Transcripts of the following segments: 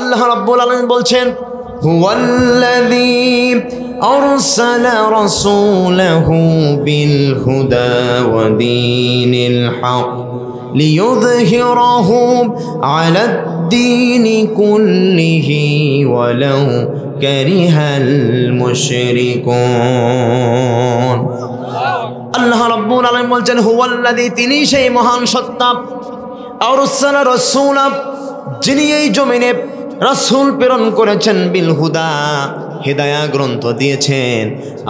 আল্লাহ রাব্বুল আলামিন বলছেন হুয়াল্লাযী আরসালা রাসূলাহু বিল হুদা ওয়া দীনিল হক লিইয়ুযহিরাহু আলাদ দীনি কুল্লিহি ওয়ালাউ কারিহাল মুশরিকুন। আল্লাহ রাব্বুল আলামিন বলছেন হুয়াল্লাযী, তিনি সেই মহান সত্তা, আরসালা রাসূলা, যিনি এই জমিনে রাসূল প্রেরণ করেছেন, বিল হুদা, হেদায়া গ্রন্থ দিয়েছেন।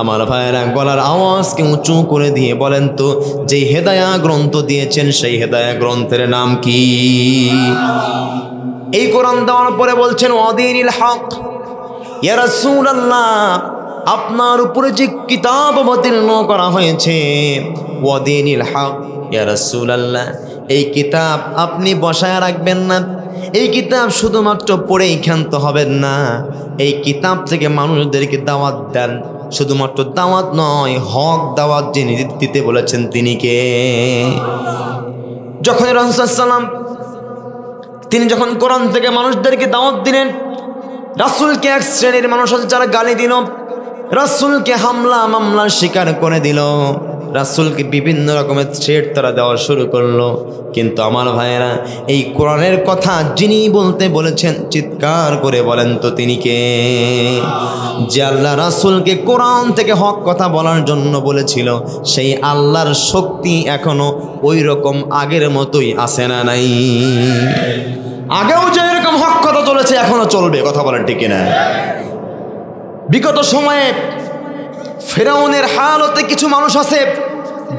আমার ভাইয়েরা গলার আওয়াজকে উঁচু করে দিয়ে বলেন তো, যে হেদায়া গ্রন্থ দিয়েছেন সেই হেদায়া গ্রন্থের নাম কি? এই কোরআন দেওয়ার পরে বলছেন ওয়াদিনিল হক, ইয়া রাসূলুল্লাহ, আপনার উপরে যে কিতাব অবতীর্ণ করা হয়েছে, ওয়াদিনিল হক, ইয়া রাসূলুল্লাহ, এই কিতাব আপনি বসায় রাখবেন না, এই কিতাব শুধুমাত্র পড়েই ক্ষান্ত হবেন না, এই কিতাব থেকে মানুষদেরকে দাওয়াত দেন। শুধুমাত্র দাওয়াত নয়, হক দাওয়াত যিনি দিতে বলেছেন তিনি কে? যখন রাসূল সাল্লাল্লাহু আলাইহি ওয়াসাল্লাম তিনি যখন কোরআন থেকে মানুষদেরকে দাওয়াত দিলেন, রাসূলকে এক শ্রেণীর মানুষ আছে যারা গালি দিল, রাসূলকে হামলা মামলার শিকার করে দিল, রাসূলকে বিভিন্ন রকমের থ্রেট তারা দেওয়া শুরু করলো। কিন্তু আমার ভাইয়েরা, এই কোরআনের কথা যিনি বলতে বলেছেন, চিৎকার করে বলেন তো তিনি কে? যে আল্লাহ রাসূলকে কোরআন থেকে হক কথা বলার জন্য বলেছিল, সেই আল্লাহর শক্তি এখনো ওই রকম আগের মতোই আছে না নাই? আগেও যে এরকম হক কথা চলেছে এখনো চলবে, কথা বলেন ঠিক কিনা? বিগত সময়ে ফেরাউনের হালতে কিছু মানুষ আছে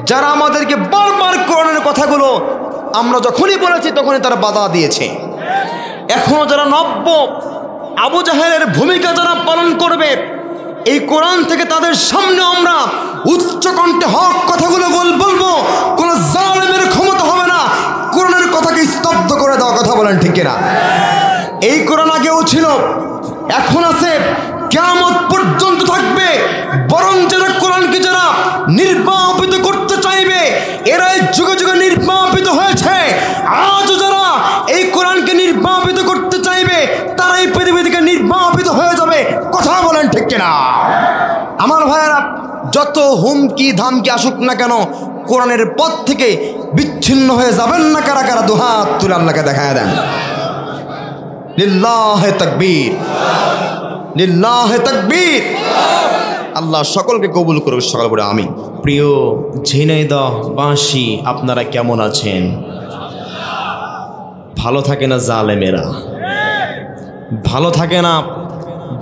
যারা আমাদেরকে বারবার কোরআনের কথাগুলো আমরা যখনই বলেছি তখনই তারা বাধা দিয়েছে। এখনো যারা নব্য আবু জাহেলের ভূমিকা যারা পালন করবে, এই কোরআন থেকে তাদের সামনে আমরা উচ্চ কণ্ঠে হক কথাগুলো বলবো, কোন জালেমের ক্ষমতা হবে না কোরআনের কথাকে স্তব্ধ করে দেওয়া, কথা বলেন ঠিক কিনা? এই কোরআন আগেও ছিল, এখন আছে, কিয়ামত পর্যন্ত থাকবে। বরং যারা কোরআনকে যারা নির্বাপিত করতে চাইবে, এরাই যুগে যুগে নির্বাপিত হয়েছে। আজও যারা এই কোরআনকে নির্বাপিত করতে চাইবে, তারাই পৃথিবী থেকে নির্বাপিত হয়ে যাবে, কথা বলেন ঠিক কিনা? আমার ভাইয়েরা, যত হুমকি ধামকি আসুক না কেন, কোরআনের পথ থেকে বিচ্ছিন্ন হয়ে যাবেন না। কারা কারা দুহাত তুলে আল্লাহকে দেখায় দেন? লিল্লাহে তাকবীর, লিল্লাহে তাকবীর। আল্লাহ সকলকে কবুল করুক, সকল করে আমিন। প্রিয় ঝিনাইদহ বাসী, আপনারা কেমন আছেন? ভালো থাকে না জালেমেরা? ভালো থাকে না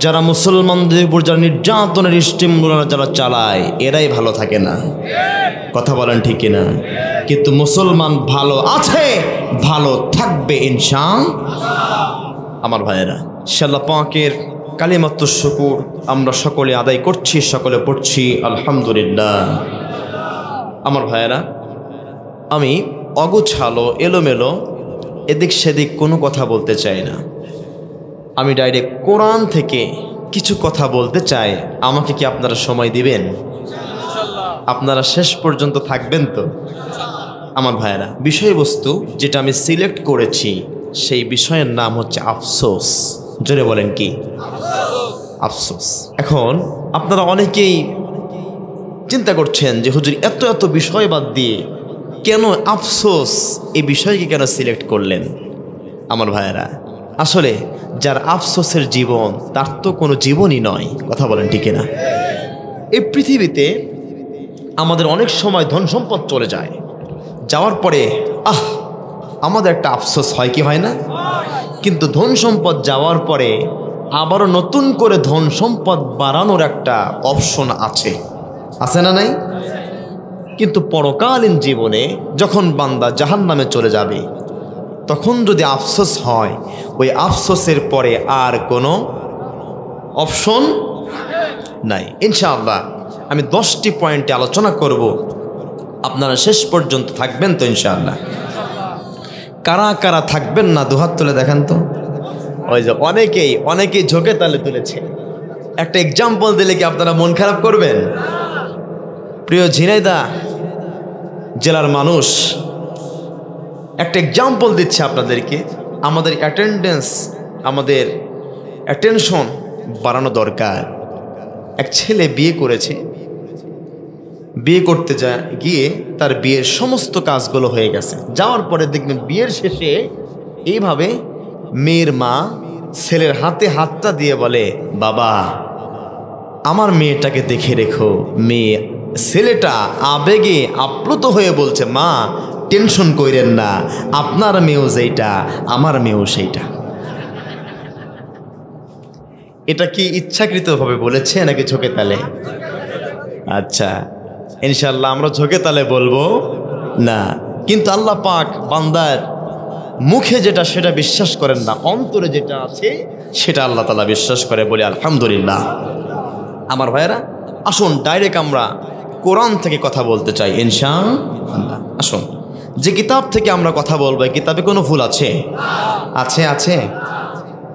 যারা মুসলমানদের উপর যারা নির্যাতনের স্টিমগুলো যারা চালায়, এরাই ভালো থাকে না, কথা বলেন ঠিক কিনা? কিন্তু মুসলমান ভালো আছে, ভালো থাকবে ইনশাআল্লাহ। আমার ভাইয়েরা, আল্লাহ পাকের কালিমাতুশ শুকুর আমরা সকলে আদায় করছি, সকলে পড়ছি আলহামদুলিল্লাহ। আমার ভাইয়েরা, আমি অগোছালো এলোমেলো এদিক সেদিক কোনো কথা বলতে চাই না। আমি ডাইরেক্ট কোরআন থেকে কিছু কথা বলতে চাই। আমাকে কি আপনারা সময় দিবেন? আপনারা শেষ পর্যন্ত থাকবেন তো? আমার ভাইয়েরা, বিষয়বস্তু যেটা আমি সিলেক্ট করেছি সেই বিষয়ের নাম হচ্ছে আফসোস। জোরে বলেন কি? আফসোস। এখন আপনারা অনেকেই চিন্তা করছেন যে হুজুর এত এত বিষয় বাদ দিয়ে কেন আফসোস এই বিষয়কে কেন সিলেক্ট করলেন? আমার ভাইয়েরা, আসলে যার আফসোসের জীবন তার তো কোনো জীবনই নয়, কথা বলেন ঠিক না? এই পৃথিবীতে আমাদের অনেক সময় ধন সম্পদ চলে যায়, যাওয়ার পরে আমাদের একটা আফসোস হয় কি হয় না? কিন্তু ধন সম্পদ যাওয়ার পরে আবারও নতুন করে ধন সম্পদ বাড়ানোর একটা অপশন আছে, আছে না নাই? কিন্তু পরকালীন জীবনে যখন বান্দা জাহান্নামে চলে যাবে, তখন যদি আফসোস হয়, ওই আফসোসের পরে আর কোনো অপশন নাই। ইনশাআল্লাহ আমি 10টি পয়েন্টে আলোচনা করব, আপনারা শেষ পর্যন্ত থাকবেন তো ইনশাআল্লাহ? কারা কারা থাকবেন না দুহাত তুলে দেখেন তো। ওই যে অনেকেই ঝোঁকে তালে তুলেছে। একটা এক্সাম্পল দিলে কি আপনারা মন খারাপ করবেন? প্রিয় ঝিনাইদহ জেলার মানুষ, একটা এক্সাম্পল দিচ্ছে আপনাদেরকে। আমাদের অ্যাটেন্ডেন্স আমাদের অ্যাটেনশন বাড়ানো দরকার। এক ছেলে বিয়ে করেছে, বিয়ে করতে গিয়ে তার বিয়ের সমস্ত কাজগুলো হয়ে গেছে। যাওয়ার পরে দেখবেন বিয়ের শেষে এইভাবে মেয়ের মা ছেলের হাতে হাতটা দিয়ে বলে, বাবা আমার মেয়েটাকে দেখে রেখো। মেয়ে ছেলেটা আবেগে আপ্লুত হয়ে বলছে, মা টেনশন কইরেন না, আপনার মেয়েও যেইটা আমার মেয়েও সেইটা। এটা কি ইচ্ছাকৃতভাবে বলেছে নাকি ঝোঁকে তালে? আচ্ছা, ইনশাআল্লাহ আমরা ঝোঁকে তালে বলবো না, কিন্তু আল্লাহ পাক বান্দার মুখে যেটা সেটা বিশ্বাস করেন না, অন্তরে যেটা আছে সেটা আল্লাহ তাআলা বিশ্বাস করে, বলি আলহামদুলিল্লাহ। আমার ভাইয়েরা, আসুন ডাইরেক্ট আমরা কোরআন থেকে কথা বলতে চাই ইনশাআল্লাহ। আসুন, যে কিতাব থেকে আমরা কথা বলবো এই কিতাবে কোনো ভুল আছে? আছে।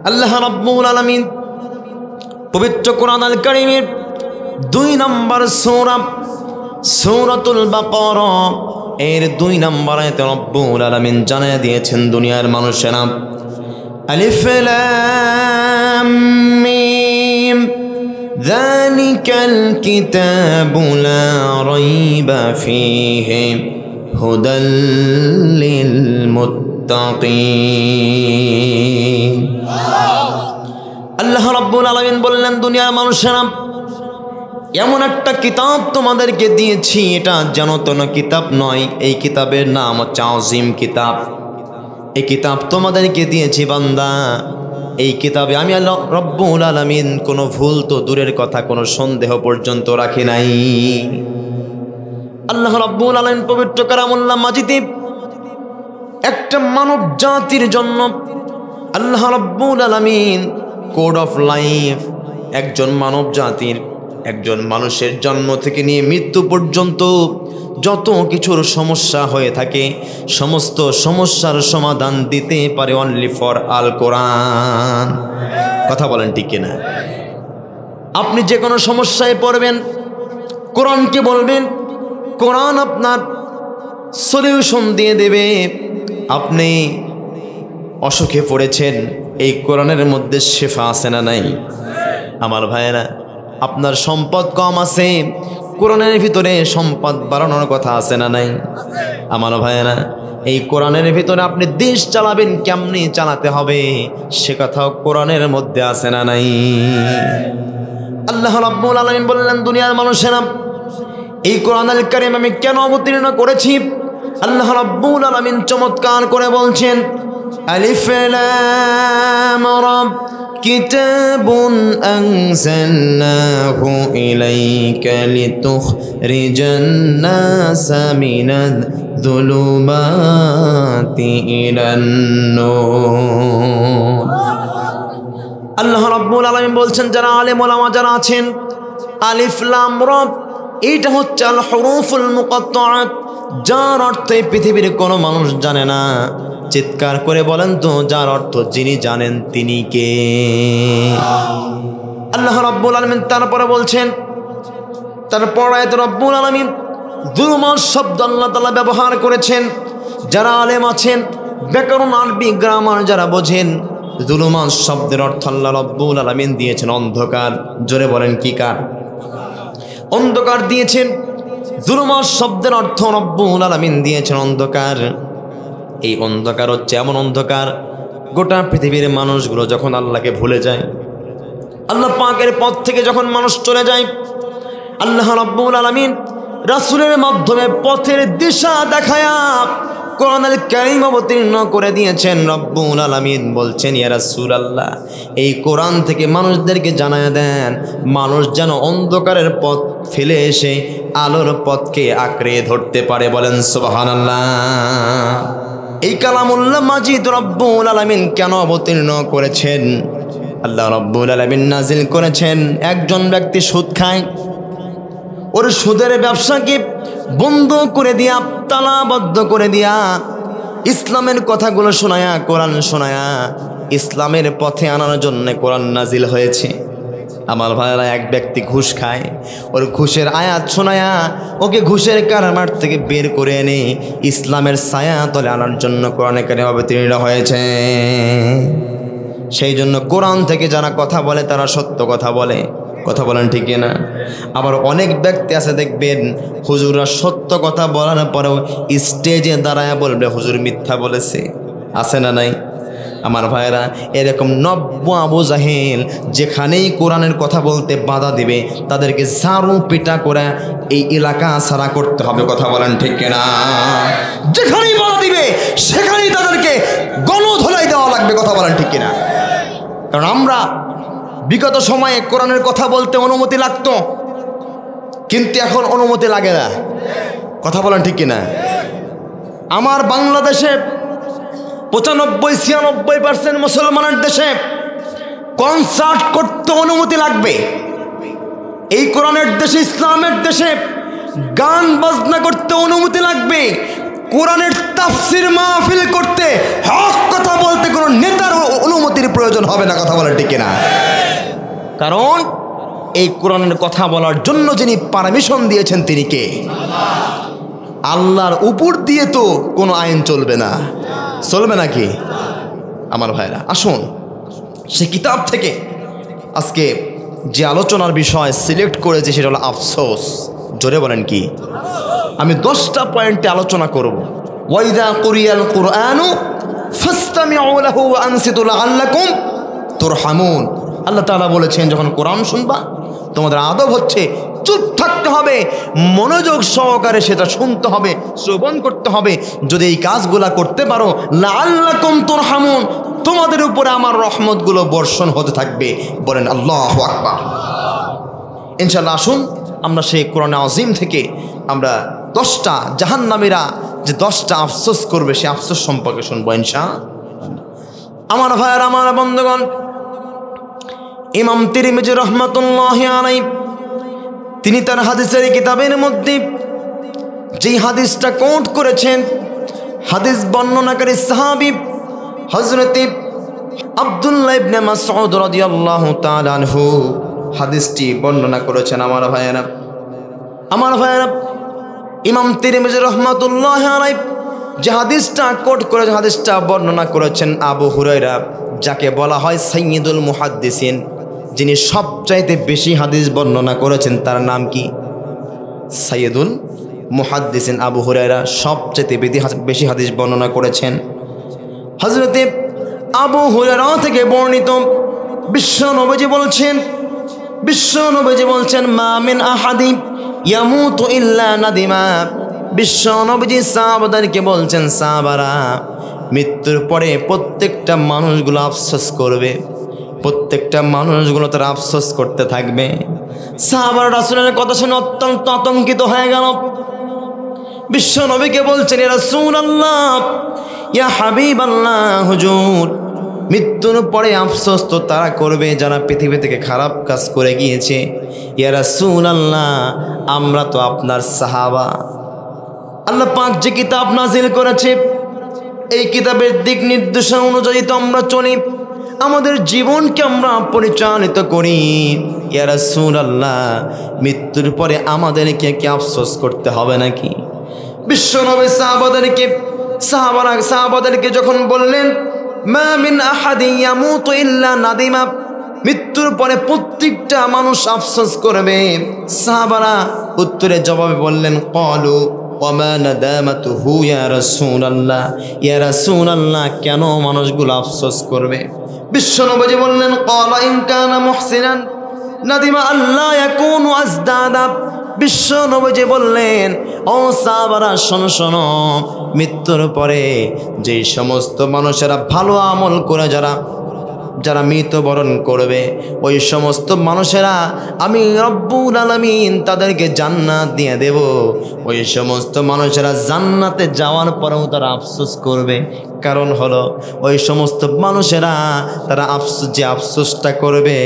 আল্লাহ রাব্বুল আলামিন পবিত্র কোরআন আল কারীমের 2 নম্বর সূরা সূরাতুল বাকারা এর 2 নম্বর আয়াতে রব্বুল আলামিন জানিয়ে দিয়েছেন, দুনিয়ার মানুষেরা আলিফ লাম মিম যালিকাল কিতাবু লা রাইবা ফীহি হুদাল লিল মুত্তাকিন। আল্লাহ রাব্বুল আলামিন বললেন, দুনিয়ার মানুষেরা এমন একটা কিতাব তোমাদেরকে দিয়েছি, এটা যেন তেন কিতাব নয়। এই কিতাবের নাম হচ্ছে আযীম কিতাব। এই কিতাব তোমাদেরকে দিয়েছি বান্দা, এই কিতাবে আমি আল্লাহ রাব্বুল আলামিন কোনো ভুল তো দূরের কথা, কোনো সন্দেহ পর্যন্ত রাখি নাই। আল্লাহ রাব্বুল আলামিন পবিত্র কালামুল্লাহ মাজিদে একটা মানব জাতির জন্য আল্লাহ রাব্বুল আলামিন কোড অফ লাইফ, একজন মানব জাতির, একজন মানুষের জন্ম থেকে নিয়ে মৃত্যু পর্যন্ত যত কিছুর সমস্যা হয়ে থাকে সমস্ত সমস্যার সমাধান দিতে পারে অনলি ফর আল কোরআন। কথা বলেন ঠিক কিনা? আপনি যে কোনো সমস্যায় পড়বেন, কোরআনকে বলবেন, কোরআন আপনার সলিউশন দিয়ে দেবে। আপনি অসুখে পড়েছেন, এই কোরআনের মধ্যে শেফা আছে না নাই? আমার ভাইয়েরা, আপনার সম্পদ কম আছে, কোরআনের ভিতরে সম্পদ বাড়ানোর কথা আছে না নাই? আমার ভাইয়েরা, এই কোরআনের ভিতরে আপনি দেশ চালাবেন, কেমনি চালাতে হবে সে কথাও কোরআনের মধ্যে আছে না নাই? আল্লাহ রাব্বুল আলামিন বললেন, দুনিয়ার মানুষেরা এই কোরআন আল কারীম আমি কেন অবতীর্ণ করেছি? আল্লাহ রাব্বুল আলামিন চমৎকার করে বলছেন, আলিফ লাম রা কিতাবুন আনজালনাহু ইলাইকা লিতুখরিজান নাসা মিনায-যুলুমাতি ইলান নূর। আল্লাহ রাব্বুল আলামিন বলছেন, যারা আলেম ওলামা যারা আছেন, আলিফ লাম রা এইটা হচ্ছে আল হুরুফুল মুকাত্তাআত, যার অর্থ এই পৃথিবীর কোনো মানুষ জানে না। চিৎকার করে বলেন তো, যার অর্থ যিনি জানেন তিনি কে? আল্লাহ রাব্বুল আলামিন তারপরে বলছেন, তারপর আয়াতে রব্বুল আলামিন যুলুমাত শব্দ আল্লাহ তাআলা ব্যবহার করেছেন। যারা আলেম আছেন, ব্যাকরণ আরবি গ্রামার যারা বোঝেন, যুলুমাত শব্দের অর্থ আল্লাহ রাব্বুল আলামিন দিয়েছেন অন্ধকার। জোরে বলেন কি কার? অন্ধকার দিয়েছেন। যুলুমাত শব্দের অর্থ রব্বুল আলামিন দিয়েছেন অন্ধকার। এই অন্ধকার হচ্ছে এমন অন্ধকার, গোটা পৃথিবীর মানুষগুলো যখন আল্লাহকে ভুলে যায়, আল্লাহ পাকের পথ থেকে যখন মানুষ চলে যায়, আল্লাহ রাব্বুল আলামিন রাসূলের মাধ্যমে পথের দিশা দেখায়া কোরআন আল কারীম অবতীর্ণ করে দিয়েছেন। রব্বুল আলামিন বলছেন, ইয়া রাসূলুল্লাহ, এই কোরআন থেকে মানুষদেরকে জানায়া দেন, মানুষ যেন অন্ধকারের পথ ফেলে এসে আলোর পথকে আঁকড়ে ধরতে পারে। বলেন সুবহানাল্লাহ। এই কালামুল্লাহ মাজিদ রব্বুল আলামিন কেন অবতীর্ণ করেছেন? আল্লাহ রব্বুল আলামিন নাজিল করেছেন, একজন ব্যক্তি সুদ খায়, ওর সুদের ব্যবসাকে বন্ধ করে দিয়া, তালাবদ্ধ করে দিয়া, ইসলামের কথাগুলো শোনায়া, কোরআন শোনায়া ইসলামের পথে আনার জন্য কোরআন নাজিল হয়েছে। আমার ভাইরা, এক ব্যক্তি ঘুষ খায়, ওর ঘুষের আয়াত শোনায়া ওকে ঘুষের কারবার থেকে বের করে এনে ইসলামের ছায়া তলে আনার জন্য কোরআনে কারীম অবতীর্ণ হয়েছে। সেই জন্য কোরআন থেকে যারা কথা বলে তারা সত্য কথা বলে, কথা বলেন ঠিক না? আবার অনেক ব্যক্তি আছে দেখবেন হুজুররা সত্য কথা বলার পরেও স্টেজে দাঁড়ায় বলবে হুজুর মিথ্যা বলেছে, আছে না নাই? আমার ভাইরা, এরকম নব্য আবু জাহেল যেখানেই কোরআনের কথা বলতে বাধা দিবে তাদেরকে ঝাড়ু পিটা করে এই এলাকা ছাড়া করতে হবে, কথা বলেন ঠিক না? যেখানেই বাধা দিবে সেখানেই তাদেরকে গণধোলাই দেওয়া লাগবে, কথা বলেন ঠিক কিনা? কারণ আমরা বিগত সময়ে কোরআনের কথা বলতে অনুমতি লাগতো, কিন্তু এখন অনুমতি লাগে না, কথা বলেন ঠিক কিনা? আমার বাংলাদেশে 95-96% মুসলমানের দেশে কনসার্ট করতে অনুমতি লাগবে। এই কোরআনের দেশে, ইসলামের দেশে গান বাজনা করতে অনুমতি লাগবে। কোরআনের তাফসির মাহফিল করতে, হক কথা বলতে কোনো নেতার অনুমতির প্রয়োজন হবে না, কথা বলেন ঠিক কিনা? কারণ এই কোরআনের কথা বলার জন্য যিনি পারমিশন দিয়েছেন তিনি কে? আল্লাহর উপর দিয়ে তো কোনো আইন চলবে না, চলবে নাকি? আমার ভাইরা, আসুন সে কিতাব থেকে আজকে যে আলোচনার বিষয় সিলেক্ট করেছে সেটা হলো আফসোস। জোরে বলেন কি? আমি 10টা পয়েন্টে আলোচনা করব। ওয়াইদা কুরিয়াল কুরআনু ফাসতামিউ লাহু ওয়া আনসিতু লাআল্লাকুম তুরহামুন। আল্লাহ তাআলা বলেছেন যখন কোরআন শুনবা তোমাদের আদব হচ্ছে চুপ থাকতে হবে, মনোযোগ সহকারে সেটা শুনতে হবে, শ্রবণ করতে হবে। যদি এই কাজগুলা করতে পারো লাআল্লাকুম তুরহামুন, তোমাদের উপরে আমার রহমতগুলো বর্ষণ হতে থাকবে। বলেন আল্লাহু আকবার। ইনশাআল্লাহ আসুন আমরা সেই কোরআন আযীম থেকে আমরা 10টা জাহান্নামীরা যে 10টা আফসোস করবে সে আফসোস সম্পর্কে শুনবো ইনশাআল্লাহ। আমার ভাইয়ের, আমার বন্ধুগণ, ইমাম তিরমিজি রাহমাতুল্লাহি আলাইহি তিনি তার হাদিসের কিতাবের মধ্যে যেই হাদিসটা কোট করেছেন, হাদিস বর্ণনাকারী সাহাবী হযরত আব্দুল্লাহ ইবনে মাসউদ রাদিয়াল্লাহু তাআলা আনহু হাদিসটি বর্ণনা করেছেন। আমার ভাইয়েরা, ইমাম তিরমিজি রাহমাতুল্লাহি আলাইহি যে হাদিসটা কোট করেছেন, হাদিসটা বর্ণনা করেছেন আবু হুরায়রা, যাকে বলা হয় সাইয়্যিদুল মুহাদ্দিসিন, যিনি সবচাইতে বেশি হাদিস বর্ণনা করেছেন। তার নাম কি? সাইয়্যিদুল মুহাদ্দিসিন আবু হুরায়রা সবচাইতে বেশি হাদিস বর্ণনা করেছেন। হযরতে আবু হুরায়রা থেকে বর্ণিত বিশ্ব নবীজি বলছেন মা মিন আহাদিন ইয়ামুতু ইল্লা নাদিমা। বিশ্ব নবীজি সাহাবাদেরকে বলছেন, সাহাবারা মৃত্যুর পরে প্রত্যেকটা মানুষগুলো আফসোস করবে, প্রত্যেকটা মানুষগুলো তারা আফসোস করতে থাকবে। সাহাবারা রাসূলের কথা শুনে অত্যন্ত আতঙ্কিত হয়ে গেল। বিশ্ব নবীকে বলছেন, ইয়া রাসূলুল্লাহ, ইয়া হাবিবাল্লাহ, হুজুর মৃত্যুর পরে আফসোস তো তারা করবে যারা পৃথিবী থেকে খারাপ কাজ করে গিয়েছে। ইয়া রাসূলুল্লাহ, আমরা তো আপনার সাহাবা। আল্লাহ পাক যে কিতাব নাজিল করেছে এই কিতাবের দিক নির্দেশনা অনুযায়ী তো আমরা চলি, আমাদের জীবনকে আমরা পরিচালিত করি। ইয়া রাসূলুল্লাহ, মৃত্যুর পরে আমাদেরকে কি আফসোস করতে হবে নাকি? বিশ্বনবী সাহাবাদেরকে যখন বললেন মা মিন আহাদিন ইয়ামুতু ইল্লা নাদিমা, মৃত্যুর পরে প্রত্যেকটা মানুষ আফসোস করবে, সাহাবারা উত্তরে জবাবে বললেন ক্বালু ওয়া মা নাদামাতুহু ইয়া রাসূলুল্লাহ, ইয়া রাসূলুল্লাহ, কেন মানুষগুলো আফসোস করবে? বিশ্বনবী বললেন ক্বালা ইন কানা মুহসিনান নাদিমা আল্লাহ ইয়াকুনু আজদাদা। বিশ্বনবী বললেন, ও সাহাবারা শোনো শোনো, মৃত্যুর পরে যে সমস্ত মানুষেরা ভালো আমল করে যারা মৃত্যুবরণ করবে ওই সমস্ত মানুষেরা আমি রব্বুল আলামিন তাদেরকে জান্নাত দিয়ে দেব। ওই সমস্ত মানুষেরা জান্নাতে যাওয়ার পরেও তারা আফসোস করবে, কারণ হলো ওই সমস্ত মানুষেরা তারা আফসোসটা করবে,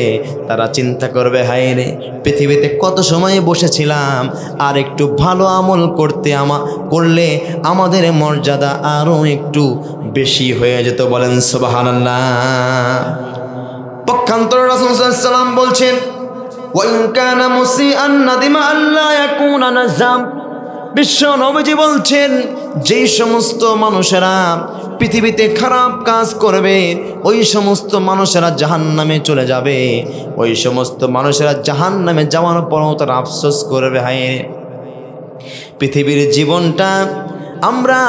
তারা চিন্তা করবে, হায় রে পৃথিবীতে কত সময় বসেছিলাম, আর একটু ভালো আমল করলে আমাদের মর্যাদা আরও একটু বেশি হয়ে যেত। বলেন সুবহানাল্লাহ। পক্ষান্তরে রাসূল সাল্লাল্লাহু আলাইহি ওয়াসাল্লাম বলছেন ওয়া ইন কানা মুসিআন নাদিমা আল্লাহ ইয়াকুনা নাজাম। বিশ্ব নবীজি বলছেন যেই সমস্ত মানুষেরা পৃথিবীতে খারাপ কাজ করবে ওই সমস্ত মানুষেরা জাহান্নামে চলে যাবে। ওই সমস্ত মানুষেরা জাহান্নামে যাওয়ার পরও তারা আফসোস করবে, হায় পৃথিবীর জীবনটা আমরা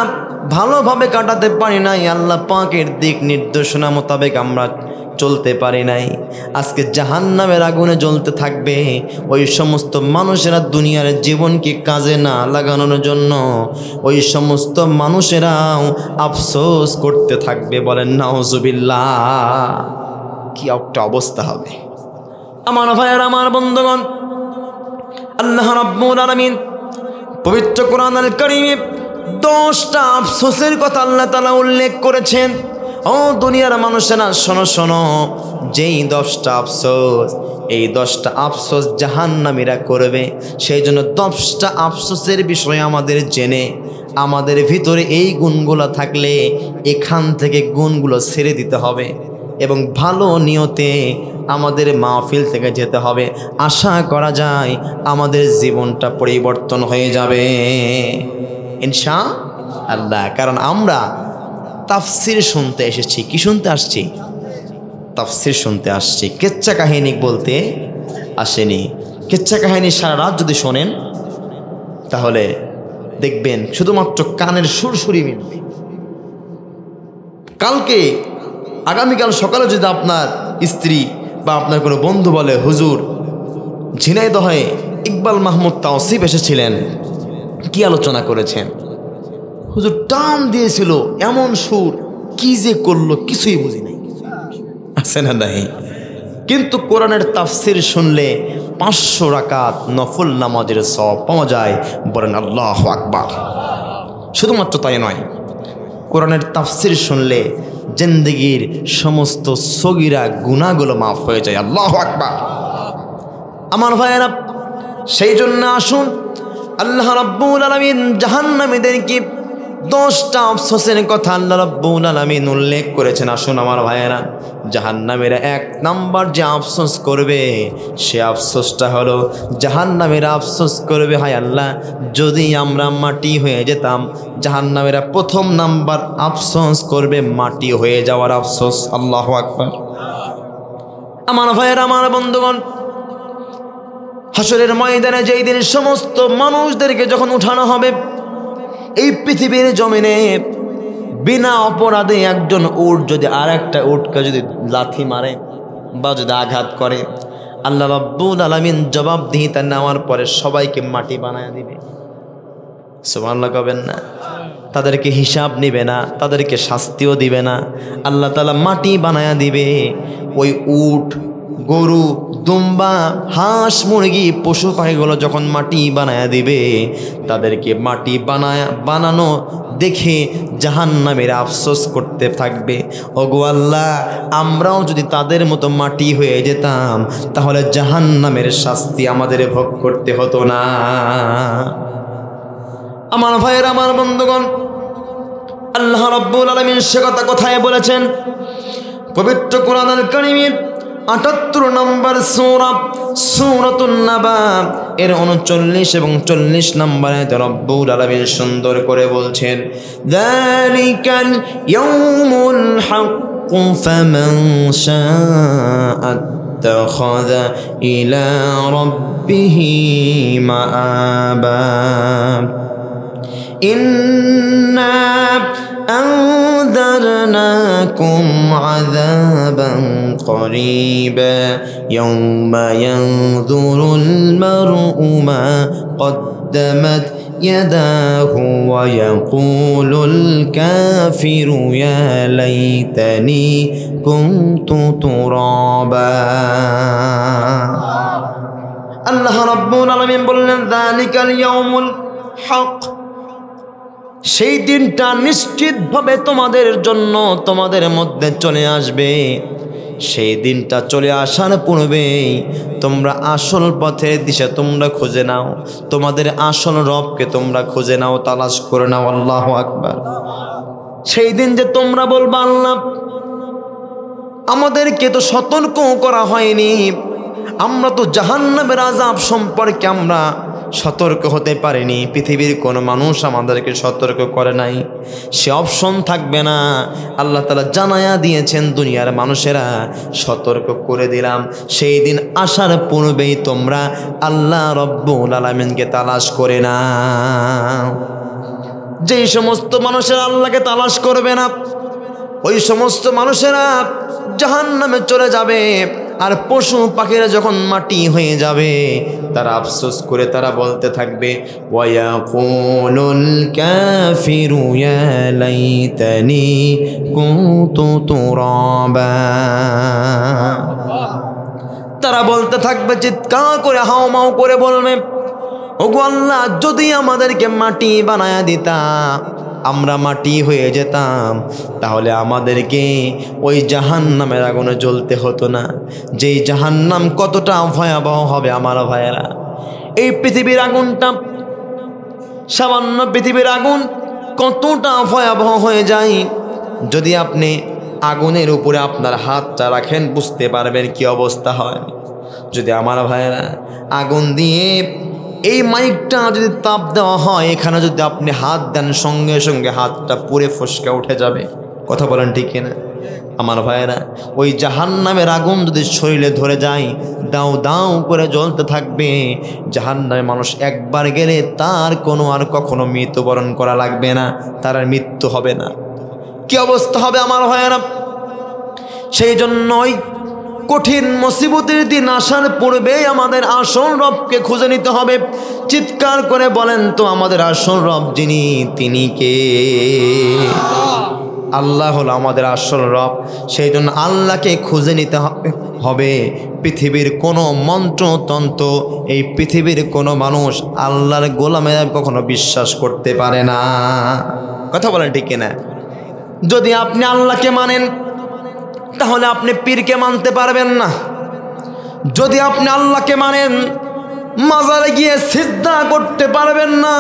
ভালোভাবে কাটাতে পারি নাই, আল্লাহ পাকের দিক নির্দেশনা মোতাবেক আমরা চলতে পারি নাই। আজকে জাহান্নামের আগুনে জ্বলতে থাকবে ওই সমস্ত মানুষেরা দুনিয়ার জীবনকে কাজে না লাগানোর জন্য। ওই সমস্ত মানুষেরাও আফসোস করতে থাকবে, বলেন নাউজুবিল্লাহ। কি একটা অবস্থা হবে আমার ভাইয়েরা, আমার বন্ধুগণ। আল্লাহ রাব্বুল আলামিন পবিত্র কোরআন আল কারীমে 10টা আফসোসের কথা আল্লাহ তাআলা উল্লেখ করেছেন। ও দুনিয়ার মানুষেরা শোনো শোনো, যেই 10টা আফসোস, এই 10টা আফসোস জাহান্নামীরা করবে, সেই জন্য 10টা আফসোসের বিষয়ে আমাদের জেনে আমাদের ভিতরে এই গুণগুলো থাকলে এখান থেকে গুণগুলো ছেড়ে দিতে হবে এবং ভালো নিয়তে আমাদের মাহফিল থেকে যেতে হবে। আশা করা যায় আমাদের জীবনটা পরিবর্তন হয়ে যাবে ইনশাআল্লাহ। কারণ আমরা তাফসির শুনতে এসেছি। কি শুনতে আসছি? তাফসির শুনতে আসছি, কেচ্চা কাহিনী বলতে আসেনি। কেচ্চা কাহিনী সারা রাত যদি শোনেন তাহলে দেখবেন শুধুমাত্র কানের সুরসুরি মিলবে। কালকে আগামীকাল সকালে যদি আপনার স্ত্রী বা আপনার কোনো বন্ধু বলে, হুজুর ঝিনাইদহে ইকবাল মাহমুদ তাওসিফ এসেছিলেন, কি আলোচনা করেছেন? হুজুর টান দিয়েছিল, এমন সুর, কি যে করলো কিছুই বুঝি নাই, আছে না নাই? কিন্তু কোরআনের তাফসির শুনলে 500 রাকাত নফল নামাজের সওয়াব পাওয়া যায়, বলেন আল্লাহু আকবার। শুধুমাত্র তাই নয়, কোরআনের তাফসির শুনলে জিন্দেগির সমস্ত সগীরা গুনাহগুলো মাফ হয়ে যায়, আল্লাহু আকবার। আমার ভাইয়েরা, সেই জন্য আসুন আল্লাহ রাব্বুল আলামিন জাহান্নামীদেরকে 10টা আফসোসের কথা আল্লাহ রাব্বুল আলামিন উল্লেখ করেছেন। আসুন আমার ভাইয়েরা, জাহান্নামীরা 1 নাম্বার যে আফসোস করবে সে আফসোসটা হলো, জাহান্নামীরা আফসোস করবে, হায় আল্লাহ যদি আমরা মাটি হয়ে যেতাম। জাহান্নামীরা 1ম নাম্বার আফসোস করবে মাটি হয়ে যাওয়ার আফসোস, আল্লাহু আকবার। আমার ভাইয়েরা, আমার বন্ধুগণ, হাসরের ময়দানে যেই দিন সমস্ত মানুষদেরকে যখন উঠানো হবে, এই পৃথিবীর জমিনে বিনা অপরাধে একজন উট যদি আর একটা উটকে যদি লাথি মারে বা যদি আঘাত করে, আল্লাহ রাব্বুল আলামিন জবাবদিহিতা নেওয়ার পরে সবাইকে মাটি বানায় দিবে। সুবহানাল্লাহ কবেন না? তাদেরকে হিসাব নিবে না, তাদেরকে শাস্তিও দিবে না, আল্লাহ তাআলা মাটি বানায়া দিবে। ওই উট, গরু, দুম্বা, হাঁস, মুরগি, পশু পাখিগুলো যখন মাটি বানায়া দিবে, তাদেরকে মাটি বানানো দেখে জাহান্নামীরা আফসোস করতে থাকবে, ওগো আল্লাহ আমরাও যদি তাদের মতো মাটি হয়ে যেতাম তাহলে জাহান্নামের শাস্তি আমাদের ভোগ করতে হতো না। আমার ভাইয়ের, আমার বন্ধুগণ, আল্লাহ রাব্বুল আলামিন সে কথা কোথায় বলেছেন? পবিত্র কোরআনুল কারীমের 78 নম্বর সূরা সূরাতুন নাবা এর 39 এবং 40 নম্বরে রব্বুল আলামিন সুন্দর করে বলছেন, যালিকাল ইয়াউমুল হাক্কু ফামান শাআ আত্তাখাযা ইলা রাব্বিহি মাআবা ইন্না أنذرناكم عذابا قريبا يوم ينظر المرء ما قدمت يداه ويقول الكافر يا ليتني كنت ترابا الله رب العالمين বললেন ذلك اليوم الحق সেই দিনটা নিশ্চিতভাবে তোমাদের জন্য তোমাদের মধ্যে চলে আসবে। সেই দিনটা চলে আসার পূর্বেই তোমরা আসল পথের দিশা তোমরা খুঁজে নাও, তোমাদের আসল রবকে তোমরা খুঁজে নাও, তালাশ করে নাও, আল্লাহু আকবার। সেই দিন যে তোমরা বলবা, আল্লাহ আমাদেরকে তো সতর্ক করা হয়নি, আমরা তো জাহান্নামের আযাব সম্পর্কে আমরা সতর্ক হতে পারেনি, পৃথিবীর কোনো মানুষ আমাদেরকে সতর্ক করে নাই, সে অপশন থাকবে না। আল্লাহ তাআলা জানায়া দিয়েছেন দুনিয়ার মানুষেরা সতর্ক করে দিলাম, সেই দিন আসার পূর্বেই তোমরা আল্লাহ রব্বুল আলামিনকে তালাশ করে নাও। যেই সমস্ত মানুষেরা আল্লাহকে তালাশ করবে না ওই সমস্ত মানুষেরা জাহান্নামে চলে যাবে। আর পশু পাখিরা যখন মাটি হয়ে যাবে তারা আফসোস করে তারা বলতে থাকবে, ওয়ায়াকুলুল কাফিরু ইয়া লাইতানি কুনতু তুরাবা। তারা বলতে থাকবে, চিৎকার করে হাওমাও করে বলবে, ওগো আল্লাহ, যদি আমাদেরকে মাটি বানায়া দিতা, আমরা মাটি হয়ে যেতাম, তাহলে আমাদেরকে ওই জাহান্নামের আগুনে জ্বলতে হতো না। যেই জাহান্নাম কতটা ভয়াবহ হবে আমার ভাইয়েরা, এই পৃথিবীর আগুনটা, সামান্য পৃথিবীর আগুন কতটা ভয়াবহ হয়ে যায়। যদি আপনি আগুনের উপরে আপনার হাতটা রাখেন বুঝতে পারবেন কি অবস্থা হয়। যদি আমার ভাইয়েরা আগুন দিয়ে এই মাইকটা যদি তাপ দেওয়া হয়, এখানে যদি আপনি হাত দেন সঙ্গে সঙ্গে হাতটা পুড়ে ফসকে উঠে যাবে। কথা বলেন ঠিক কিনা আমার ভাইয়েরা? ওই জাহান্নামের আগুন যদি শরীরে ধরে যায় দাও দাও করে জ্বলতে থাকবে। জাহান্নামে মানুষ একবার গেলে তার কোনো আর কখনো মৃত্যুবরণ করা লাগবে না, তার আর মৃত্যু হবে না। কি অবস্থা হবে আমার ভাইয়েরা? সেই জন্যই কঠিন মুসিবতের দিন আসার পূর্বেই আমাদের আসল রবকে খুঁজে নিতে হবে। চিৎকার করে বলেন তো, আমাদের আসল রব যিনি, তিনি কে? আল্লাহ হলো আমাদের আসল রব। সেই জন্য আল্লাহকে খুঁজে নিতে হবে। পৃথিবীর কোনো মন্ত্রতন্ত্র, এই পৃথিবীর কোনো মানুষ আল্লাহর গোলামে কখনো বিশ্বাস করতে পারে না। কথা বলেন ঠিক কিনা? যদি আপনি আল্লাহকে মানেন তাহলে আপনি পীরকে মানতে পারবেন না। যদি আপনি আল্লাহকে মানেন মাজারে গিয়ে সিজদা করতে পারবেন না।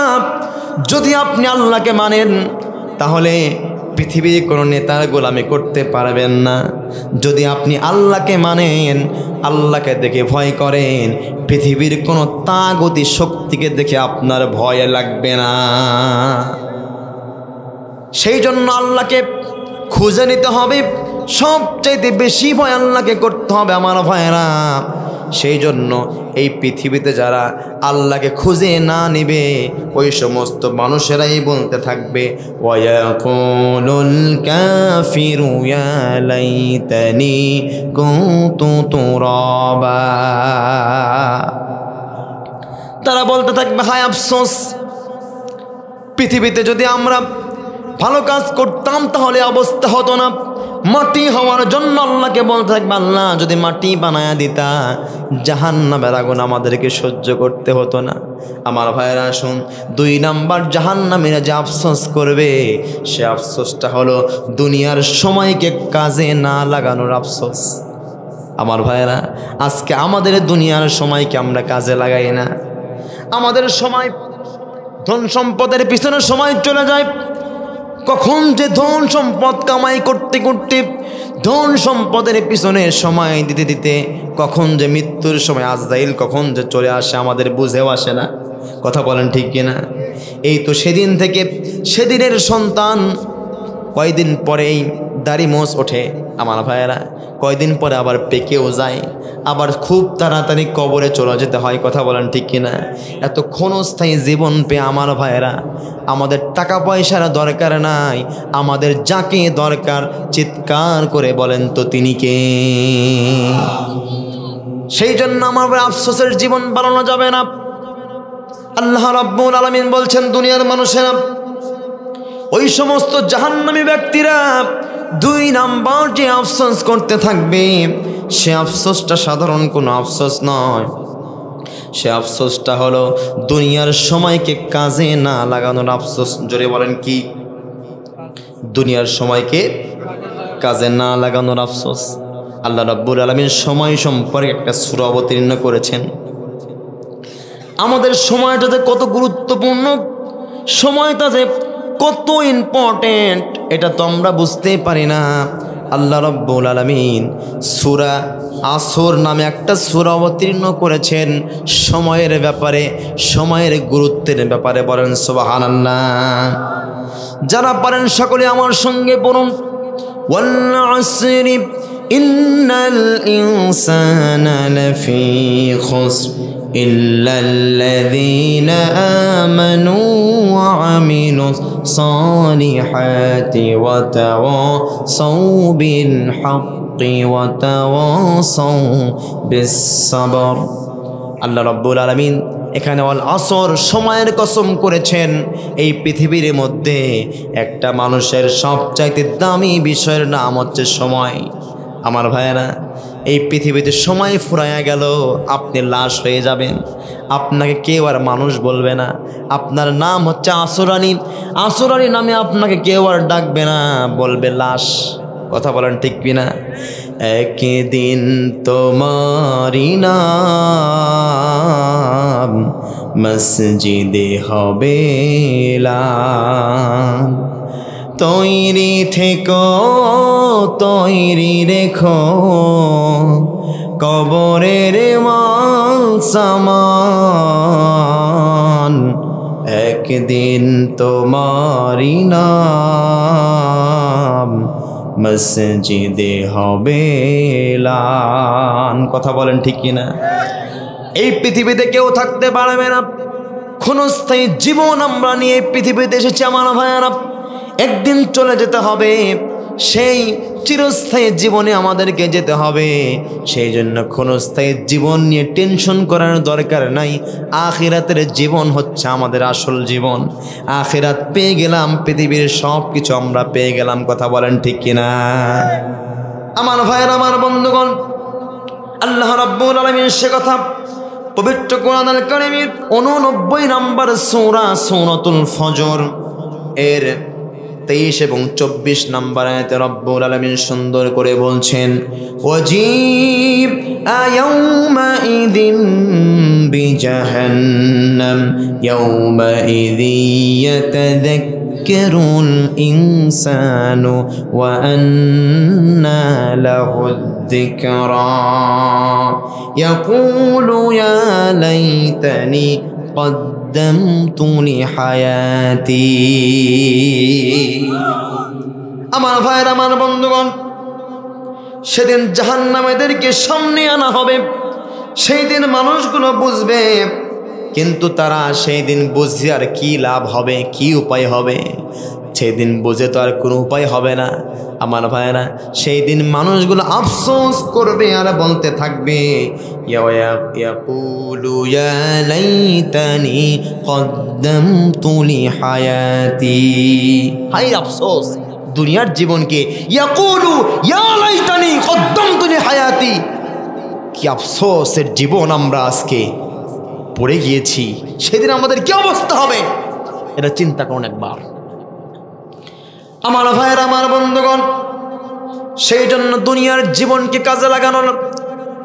যদি আপনি আল্লাহকে মানেন তাহলে পৃথিবীর কোনো নেতার গোলামি করতে পারবেন না। যদি আপনি আল্লাহকে মানেন, আল্লাহকে দেখে ভয় করেন, পৃথিবীর কোনো তাগতি শক্তিকে দেখে আপনার ভয় লাগবে না। সেই জন্য আল্লাহকে খুঁজে নিতে হবে। সবচাইতে বেশি ভয় আল্লাহকে করতে হবে আমার ভাইয়েরা। সেই জন্য এই পৃথিবীতে যারা আল্লাহকে খুঁজে না নিবে ওই সমস্ত মানুষেরাই বলতে থাকবে, ওয়ায়াকুলুল কাফিরু ইয়া লাইতানি কুনতু তুরাবা। তারা বলতে থাকবে, হায় আফসোস, পৃথিবীতে যদি আমরা ভালো কাজ করতাম তাহলে অবস্থা হতো না। মাটি হওয়ার জন্য আল্লাহকে বলতে থাকবে, আল্লাহ যদি মাটি বানায়া দিতা, জাহান্নামের আগুন আমাদেরকে সহ্য করতে হতো না। আমার ভাইয়েরা আসুন, 2 নাম্বার জাহান্নামীরা যে আফসোস করবে, সে আফসোসটা হলো দুনিয়ার সময়কে কাজে না লাগানোর আফসোস। আমার ভাইয়েরা, আজকে আমাদের দুনিয়ার সময়কে আমরা কাজে লাগাই না। আমাদের সময় ধন সম্পদের পিছনে সময় চলে যায়। কখন যে ধন সম্পদ কামাই করতে করতে, ধন সম্পদের পিছনে সময় দিতে দিতে কখন যে মৃত্যুর সময় আজরাইল কখন যে চলে আসে আমাদের বুঝেও আসে না। কথা বলেন ঠিক কিনা? এই তো সেদিন থেকে সেদিনের সন্তান কয়দিন পরেই দাড়ি মোছ ওঠে আমার ভাইয়েরা, কয়দিন পরে আবার পেকেও যায়, আবার খুব তাড়াতাড়ি কবরে চলে যেতে হয়। কথা বলেন ঠিক কিনা? এত ক্ষণস্থায়ী জীবন পেয়ে আমার ভাইয়েরা আমাদের টাকা পয়সার দরকার নাই, আমাদের যাকে দরকার চিৎকার করে বলেন তো তিনি কে? সেই জন্য আমার আফসোসের জীবন বানানো যাবে না। আল্লাহ রাব্বুল আলামিন বলছেন, দুনিয়ার মানুষেরা, ওই সমস্ত জাহান্নামী ব্যক্তিরা 2 নাম্বার যে আফসোস করতে থাকবে, সে আফসোসটা সাধারণ কোনো আফসোস নয়। সে আফসোসটা হলো দুনিয়ার সময়কে কাজে না লাগানোর আফসোস। জোরে বলেন কি? দুনিয়ার সময়কে কাজে না লাগানোর আফসোস। আল্লাহ রাব্বুল আলামিন সময় সম্পর্কে একটা সূরা অবতীর্ণ করেছেন। আমাদের সময়টা যে কত গুরুত্বপূর্ণ, সময়টা যে কত ইম্পর্টেন্ট, এটা তো আমরা বুঝতেই পারি না। আল্লাহ রাব্বুল আলামিন সূরা আসর নামে একটা সূরা অবতীর্ণ করেছেন সময়ের ব্যাপারে, সময়ের গুরুত্বের ব্যাপারে। বলেন সুবহানাল্লাহ। যারা পারেন সকলে আমার সঙ্গে পড়ুন, ওয়াল আসরি ইন্নাল ইনসানা লাফি খুসর ইল্লাল্লাযীনা আমানু ওয়া আমিলুস সালিহাতি ওয়া তাওয়াসাউ বিল হাক্কি ওয়া তাওয়াসাউ বিস সাবর। আল্লাহ রাব্বুল আলামিন এখানে ওয়াল আসর সময়ের কসম করেছেন। এই পৃথিবীর মধ্যে একটা মানুষের সবচাইতে দামি বিষয়ের নাম হচ্ছে সময়। আমার ভাইয়েরা, এই পৃথিবীতে সময় ফুরাইয়া গেল আপনি লাশ হয়ে যাবেন, আপনাকে কেউ আর মানুষ বলবে না। আপনার নাম হচ্ছে আসরানী, আসরানী নামে আপনাকে কেউ আর ডাকবে না, বলবে লাশ। কথা বলেন ঠিক কিনা? একদিন তোমারি নাম মসজিদে হবে লাম। তৈরি থেকো তৈরি রেখো কবরের মাল সামান। একদিন তোমারি নাম মসজিদে হবে লান। কথা বলেন ঠিক কিনা? এই পৃথিবীতে কেউ থাকতে পারবে না, ক্ষণস্থায়ী জীবন আমরা নিয়ে পৃথিবীতে এসেছি আমার ভাইয়ারা। একদিন চলে যেতে হবে, সেই চিরস্থায়ী জীবনে আমাদেরকে যেতে হবে। সেই জন্য ক্ষণস্থায়ী জীবন নিয়ে টেনশন করার দরকার নাই। আখিরাতের জীবন হচ্ছে আমাদের আসল জীবন। আখিরাত পেয়ে গেলাম, পৃথিবীর সব কিছু আমরা পেয়ে গেলাম। কথা বলেন ঠিক কিনা? আমার ভাইয়েরা, আমার বন্ধুগণ, আল্লাহ রাব্বুল আলামিন সে কথা পবিত্র কোরআনুল কারীমের 89 নম্বর সূরা সূরাতুল ফজর এর 23 এবং 24 নম্বর আয়াতে রব্বুল আলামিন সুন্দর করে বলছেন, ওয়াজিব ইয়াউমা ইযিন বিজাহান্নাম ইয়াউমা ইযি ইয়াতাযাক্কারুল ইনসানু ওয়া আন্না লাহুদ যিকরা ইয়াকুলু ইয়া লাইতানি কদ্দামতু লিহায়াতি। আমার ভাইয়ের, আমার বন্ধুগণ, সেদিন জাহান্নামীদেরকে সামনে আনা হবে। সেই দিন মানুষগুলো বুঝবে, কিন্তু তারা সেই দিন বুঝে আর কি লাভ হবে, কি উপায় হবে? সেই দিন বুঝে তো আর কোনো উপায় হবে না। আমার ভাইয়েরা, সেই দিন মানুষগুলো আফসোস করবে আর বলতে থাকবে, ইয়াকুলু ইয়া লাইতানি কদ্দামতু লিহায়াতি। হায় আফসোস দুনিয়ার জীবনকে। ইয়াকুলু ইয়া লাইতানি কদ্দামতু লিহায়াতি। কি আফসোসের জীবন আমরা আজকে পড়ে গিয়েছি। সেদিন আমাদের কি অবস্থা হবে এটা চিন্তা করুন একবার। আমার ভাইয়েরা, আমার বন্ধুগণ, সেই জন্য দুনিয়ার জীবনকে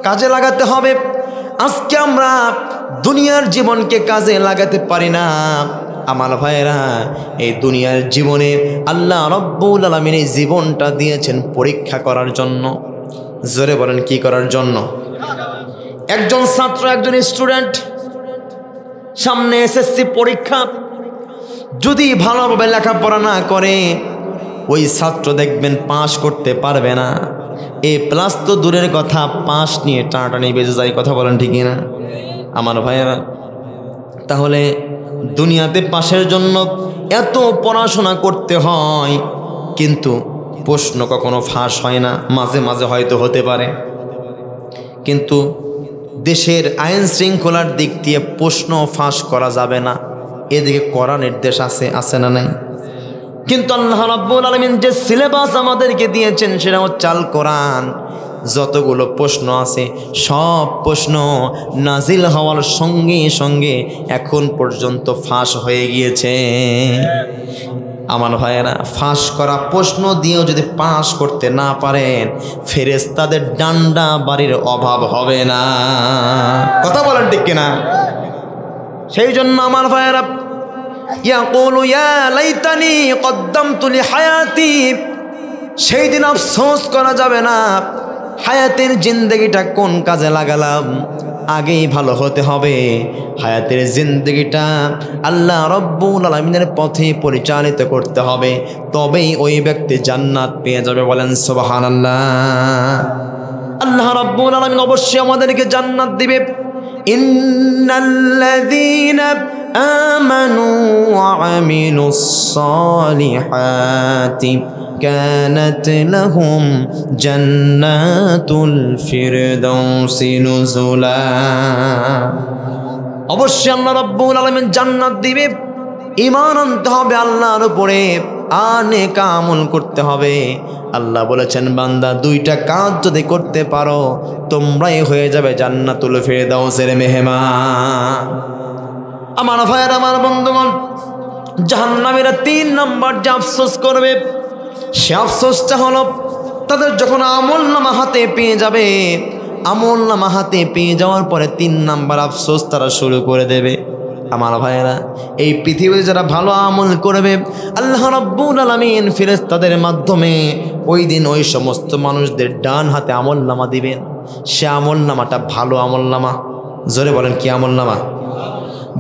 কাজে লাগাতে হবে। আজকে আমরা দুনিয়ার জীবনকে কাজে লাগাতে পারি না। আমার ভাইয়েরা, এই দুনিয়ার জীবনে আল্লাহ রাব্বুল আলামিন এই জীবনটা দিয়েছেন পরীক্ষা করার জন্য। জোরে বলেন, কি করার জন্য? একজন ছাত্র, একজন স্টুডেন্ট, সামনে এসএসসি পরীক্ষা, যদি ভালোভাবে লেখাপড়া না করে ওই ছাত্র দেখবেন পাস করতে পারবে না। A+ তো দূরের কথা, পাস নিয়ে টানাটানি বেজে যায়। কথা বলেন ঠিক না আমার ভাইয়েরা? তাহলে দুনিয়াতে পাশের জন্য এত পড়াশোনা করতে হয়, কিন্তু প্রশ্ন কখনো ফাঁস হয় না। মাঝে মাঝে হয়তো হতে পারে, কিন্তু দেশের আইন শৃঙ্খলার দিক দিয়ে প্রশ্ন ফাঁস করা যাবে না, এদিকে করা নির্দেশ আছে না নাই? কিন্তু আল্লাহ রাব্বুল আলামিন যে সিলেবাস আমাদেরকে দিয়েছেন সেটা হচ্ছে আল কোরআন। যতগুলো প্রশ্ন আছে সব প্রশ্ন নাজিল হওয়ার সঙ্গে সঙ্গে এখন পর্যন্ত ফাঁস হয়ে গিয়েছে। আমার ভাইয়েরা, ফাঁস করা প্রশ্ন দিয়েও যদি পাস করতে না পারেন, ফেরেশতাদের ডান্ডা বাড়ির অভাব হবে না। কথা বলেন ঠিক কিনা? সেই জন্য আমার ভাইয়েরা, ইয়াকুলু ইয়া লাইতানি কদ্দামতু লিহায়াতি, সেই দিন আফসোস করা যাবে না হায়াতের জিন্দেগিটা কোন কাজে লাগালাম। আগেই ভালো হতে হবে, হায়াতের জিন্দেগিটা আল্লাহ রব্বুল আলামিনের পথে পরিচালিত করতে হবে, তবেই ওই ব্যক্তি জান্নাত পেয়ে যাবে। বলেন সুবহানাল্লাহ। আল্লাহ রব্বুল আলামিন অবশ্যই আমাদেরকে জান্নাত দিবে। ইন্নাল্লাযীনা আমানু ওয়া আমিলুস সালিহাতি কানাত লাহুম জান্নাতুল ফিরদাউসি নুজুলা। অবশ্যই আল্লাহ রাব্বুল আলামিন জান্নাত দিবে। ঈমান আনতে হবে আল্লাহর উপরে, আর নেক আমল করতে হবে। আল্লাহ বলেছেন, বান্দা দুইটা কাজ যদি করতে পারো তোমরাই হয়ে যাবে জান্নাতুল ফিরদাউসের মেহমান। আমার ভাইয়ের, আমার বন্ধুগণ, জাহান্নামীরা 3 নম্বর যে আফসোস করবে, সে আফসোসটা হলো তাদের যখন আমলনামা হাতে পেয়ে যাবে, আমলনামা হাতে পেয়ে যাওয়ার পরে 3 নম্বর আফসোস তারা শুরু করে দেবে। আমার ভাইয়েরা, এই পৃথিবীতে যারা ভালো আমল করবে আল্লাহ রাব্বুল আলামিন ফেরেশতাদের মাধ্যমে ওই দিন ওই সমস্ত মানুষদের ডান হাতে আমলনামা দিবেন। সে আমলনামাটা ভালো আমলনামা। জোরে বলেন, কি আমলনামা?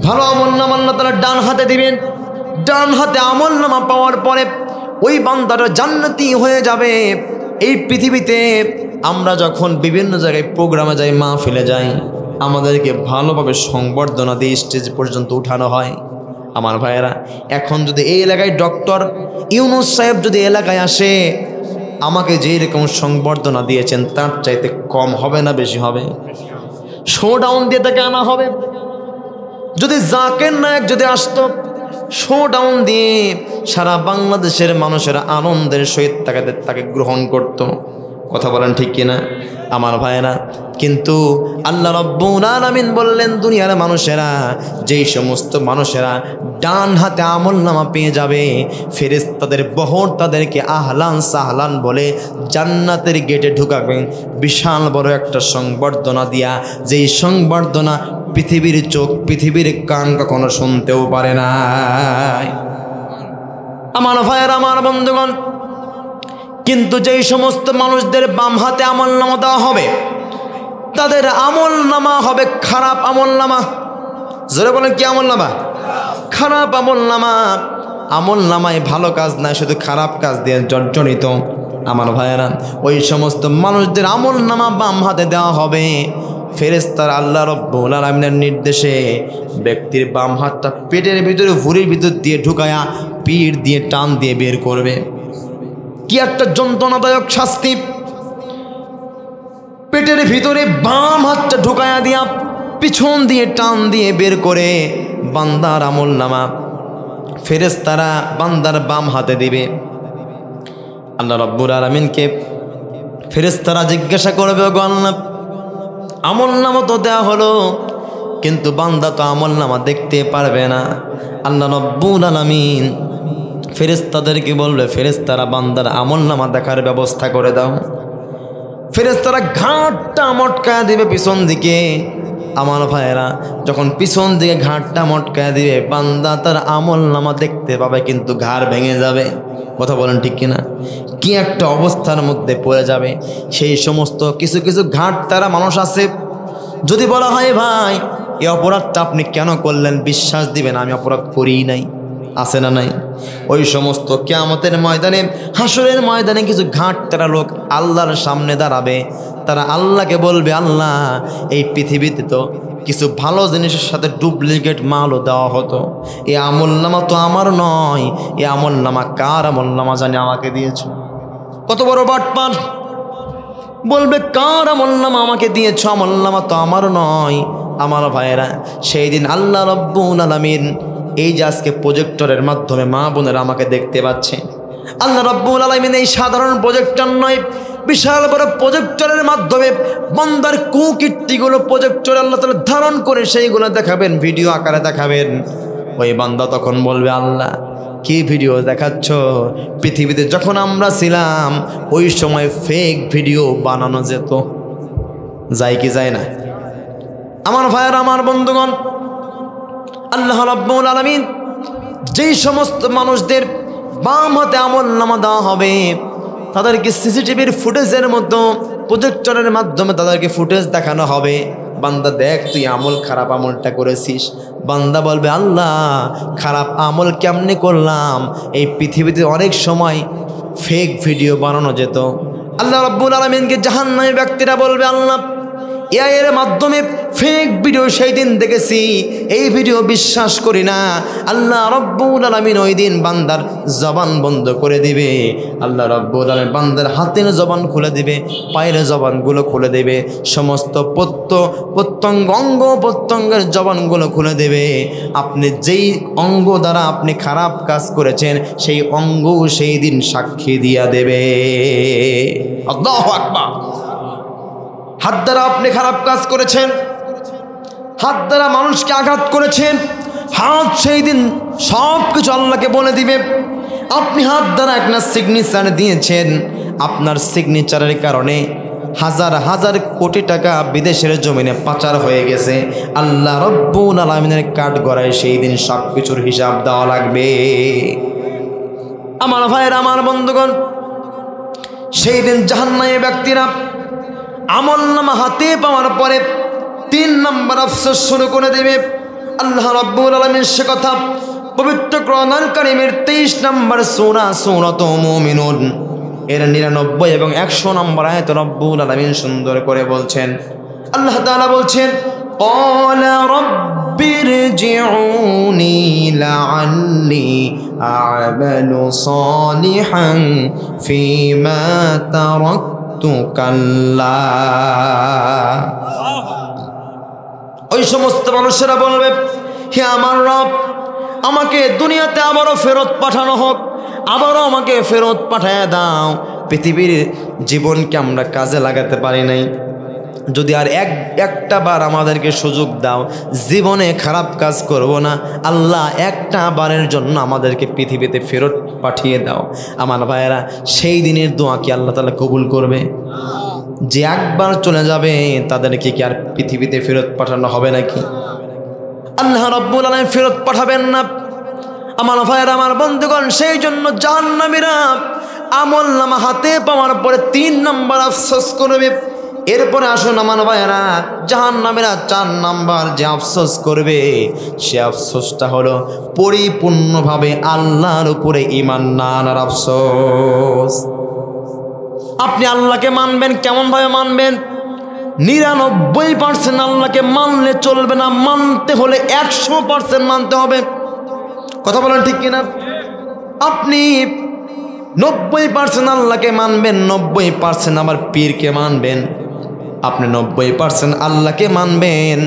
ভালো আমলনামা আল্লাহ তাআলা ডান হাতে দিবেন। ডান হাতে আমলনামা পাওয়ার পরে ওই বান্দাটা জান্নাতি হয়ে যাবে। এই পৃথিবীতে আমরা যখন বিভিন্ন জায়গায় প্রোগ্রামে যাই, মাহফিলে যাই, আমাদেরকে ভালোভাবে সংবর্ধনা দিয়ে স্টেজ পর্যন্ত উঠানো হয়। আমার ভাইয়েরা, এখন যদি এই এলাকায় ডক্টর ইউনূস সাহেব যদি এলাকায় আসে, আমাকে যেই রকম সংবর্ধনা দিয়েছেন তার চাইতে কম হবে না বেশি হবে? শোডাউন দিয়ে তাকে আনা হবে। যদি জাকির নায়েক যদি আসতো, শোডাউন দিয়ে সারা বাংলাদেশের মানুষেরা আনন্দের সহিত তাকে গ্রহণ করত। কথা বলেন ঠিক কিনা আমার ভাইয়েরা? কিন্তু আল্লাহ রাব্বুল আলামিন বললেন, দুনিয়ার মানুষেরা, যেই সমস্ত মানুষেরা ডান হাতে আমলনামা পেয়ে যাবে, ফেরেশতাদের বহর তাদেরকে আহলান সাহলান বলে জান্নাতের গেটে ঢুকাবেন বিশাল বড় একটা সংবর্ধনা দিয়া, যেই সংবর্ধনা পৃথিবীর চোখ, পৃথিবীর কান কখনো শুনতেও পারে না। আমার ভাইয়েরা, আমার বন্ধুগণ, কিন্তু যেই সমস্ত মানুষদের বাম হাতে আমলনামা দেওয়া হবে, তাদের আমলনামা হবে খারাপ আমলনামা। জোরে বলেন, কি আমলনামা? খারাপ আমলনামা। আমলনামায় ভালো কাজ নাই, শুধু খারাপ কাজ দিয়ে জর্জরিত। আমার ভাইয়েরা, ওই সমস্ত মানুষদের আমলনামা বাম হাতে দেওয়া হবে। ফেরেশতারা আল্লাহ রাব্বুল আলামিনের নির্দেশে ব্যক্তির বাম হাতটা পেটের ভিতরে, ভুঁড়ির ভিতর দিয়ে ঢুকায়া পিঠ দিয়ে টান দিয়ে বের করবে। কি একটা যন্ত্রণাদায়ক শাস্তি! পেটের ভিতরে বাম হাতটা ঢুকায়া দিয়া পিছন দিয়ে টান দিয়ে বের করে বান্দার আমলনামা ফেরেশতারা বান্দার বাম হাতে দিবে। আল্লাহ রাব্বুল আলামিনকে ফেরেশতারা জিজ্ঞাসা করবে, গো আল্লাহ, আমলনামা তো দেওয়া হলো, কিন্তু বান্দা তো আমলনামা দেখতে পারবে না। আল্লাহ রাব্বুল আলামিন ফেরেশতাদেরকে বলবে, ফেরেশতারা বান্দার আমলনামা দেখার ব্যবস্থা করে দাও। ফেরেশতারা ঘাটটা মটকায় দিবে পিছন দিকে। আমার ভাইয়েরা, যখন পিছন দিকে ঘাটটা মটকায় দিবে, বান্দা তার আমলনামা দেখতে পাবে, কিন্তু ঘাড় ভেঙে যাবে। কথা বলেন ঠিক কিনা? কি একটা অবস্থার মধ্যে পড়ে যাবে। সেই সমস্ত কিছু কিছু ঘাট তারা মানুষ আছে, যদি বলা হয়, ভাই এই অপরাধটা আপনি কেন করলেন, বিশ্বাস দিবেন আমি অপরাধ করিই নাই। আছে না নাই? ওই সমস্ত কিয়ামতের ময়দানে, হাসরের ময়দানে কিছু ঘাট তারা লোক আল্লাহর সামনে দাঁড়াবে। তারা আল্লাহকে বলবে, আল্লাহ, এই পৃথিবীতে তো কিছু ভালো জিনিসের সাথে ডুপ্লিকেট মালও দেওয়া হতো, এ আমলনামা তো আমার নয়, এ আমলনামা কার আমলনামা জানি আমাকে দিয়েছ? কত বড় বাটপার! বলবে, কার আমলনামা আমাকে দিয়েছ? আমলনামা তো আমার নয়। আমার ভাইয়েরা, সেই দিন আল্লাহ রাব্বুল আলামিন, এই যে আজকে প্রজেক্টরের মাধ্যমে মা বোনেরা আমাকে দেখতে পাচ্ছে, আল্লাহ রাব্বুল আলামিন এই সাধারণ প্রজেক্টর নয়, বিশাল বড় প্রজেক্টরের মাধ্যমে বান্দার কুকীর্তিগুলো প্রজেক্টরে আল্লাহ তাআলা ধারণ করে সেইগুলো দেখাবেন, ভিডিও আকারে দেখাবেন। ওই বান্দা তখন বলবে, আল্লাহ, কি ভিডিও দেখাচ্ছ? পৃথিবীতে যখন আমরা ছিলাম ওই সময় ফেক ভিডিও বানানো যেত। যায় কি যায় না? আমার ভাইয়েরা, আমার বন্ধুগণ, আল্লাহ রাব্বুল আলামিন যেই সমস্ত মানুষদের বাম হাতে আমলনামা দেওয়া হবে, তাদেরকে সিসিটিভির ফুটেজের মতো প্রজেক্টরের মাধ্যমে তাদেরকে ফুটেজ দেখানো হবে। বান্দা দেখ তুই আমল, খারাপ আমলটা করেছিস। বান্দা বলবে আল্লাহ খারাপ আমল কেমনে করলাম? এই পৃথিবীতে অনেক সময় ফেক ভিডিও বানানো যেত। আল্লাহ রাব্বুল আলামিনকে জাহান্নামী ব্যক্তিরা বলবে আল্লাহ এর মাধ্যমে ফেক ভিডিও সেই দিন দেখেছি, এই ভিডিও বিশ্বাস করি না। আল্লাহ রাব্বুল আলামিন ওই দিন বান্দার জবান বন্ধ করে দিবে। আল্লাহ রাব্বুল আলামিন বান্দার হাতের জবান খুলে দিবে, পায়ের জবানগুলো খুলে দেবে, সমস্ত প্রত্যঙ্গ অঙ্গ প্রত্যঙ্গের জবানগুলো খুলে দেবে। আপনি যেই অঙ্গ দ্বারা আপনি খারাপ কাজ করেছেন সেই অঙ্গ সেই দিন সাক্ষী দিয়া দেবে। আল্লাহু আকবার। হাত দ্বারা আপনি খারাপ কাজ করেছেন, হাত দ্বারা মানুষকে আঘাত করেছেন, হাত সেই দিন সব কিছু আল্লাহকে বলে দিবে। আপনি হাত দ্বারা একটা সিগনেচার দিয়েছেন, আপনার সিগনেচারের কারণে হাজার হাজার কোটি টাকা বিদেশের জমিনে পাচার হয়ে গেছে। আল্লাহ রাব্বুল আলামিনের কাঠগড়ায় সেই দিন সব কিছুর হিসাব দেওয়া লাগবে। আমার ভাইয়ের, আমার বন্ধুগণ, সেই দিন জাহান্নামী ব্যক্তিরা আমলনামা হাতে পাওয়ার পরে 3 নম্বর আফসোস শুরু করে দেবে। আল্লাহ রাব্বুল আলামিন সে কথা পবিত্র কোরআনুল কারীমের 23 নম্বর সূরা সূরাতুল মুমিনুন এর 99 এবং 100 নম্বর আয়াতে রাব্বুল আলামিন সুন্দর করে বলছেন। আল্লাহ তাআলা বলছেন ক্বালা রাব্বিরজিউনি লাআল্লি আ'মালু সালিহান ফীমা তারাকতু কাল্লা। ওই সমস্ত মানুষেরা বলবে হে আমার রব, আমাকে দুনিয়াতে আবারও ফেরত পাঠানো হোক, আবারও আমাকে ফেরত পাঠায় দাও। পৃথিবীর জীবনকে আমরা কাজে লাগাতে পারি নাই, যদি আর একটা বার আমাদেরকে সুযোগ দাও, জীবনে খারাপ কাজ করব না। আল্লাহ একটা বারের জন্য আমাদেরকে পৃথিবীতে ফেরত পাঠিয়ে দাও। আমার ভাইয়েরা, সেই দিনের দোয়া কি আল্লাহ তাআলা কবুল করবে? যে একবার চলে যাবে তাদেরকে কি আর পৃথিবীতে ফেরত পাঠানো হবে নাকি? আল্লাহ রাব্বুল আলামিন ফেরত পাঠাবেন না। আমার ভাইয়েরা, আমার বন্ধুগণ, সেই জন্য জাহান্নামীরা আমলনামা হাতে পাওয়ার পরে 3 নম্বর আফসোস করবে। এরপরে আসুন আমার ভাইয়েরা, জাহান্নামীরা 4 নম্বর যে আফসোস করবে সে আফসোসটা হলো পরিপূর্ণভাবে আল্লাহর উপরে ঈমান না আনার আফসোস। আপনি আল্লাহকে মানবেন, কেমনভাবে মানবেন? 99% আল্লাহকে মানলে চলবে না, মানতে হলে 100% মানতে হবে। কথা বলেন ঠিক কিনা? আপনি 90% আল্লাহকে মানবেন, 90% আবার পীরকে মানবেন। আপনি 90% আল্লাহকে মানবেন,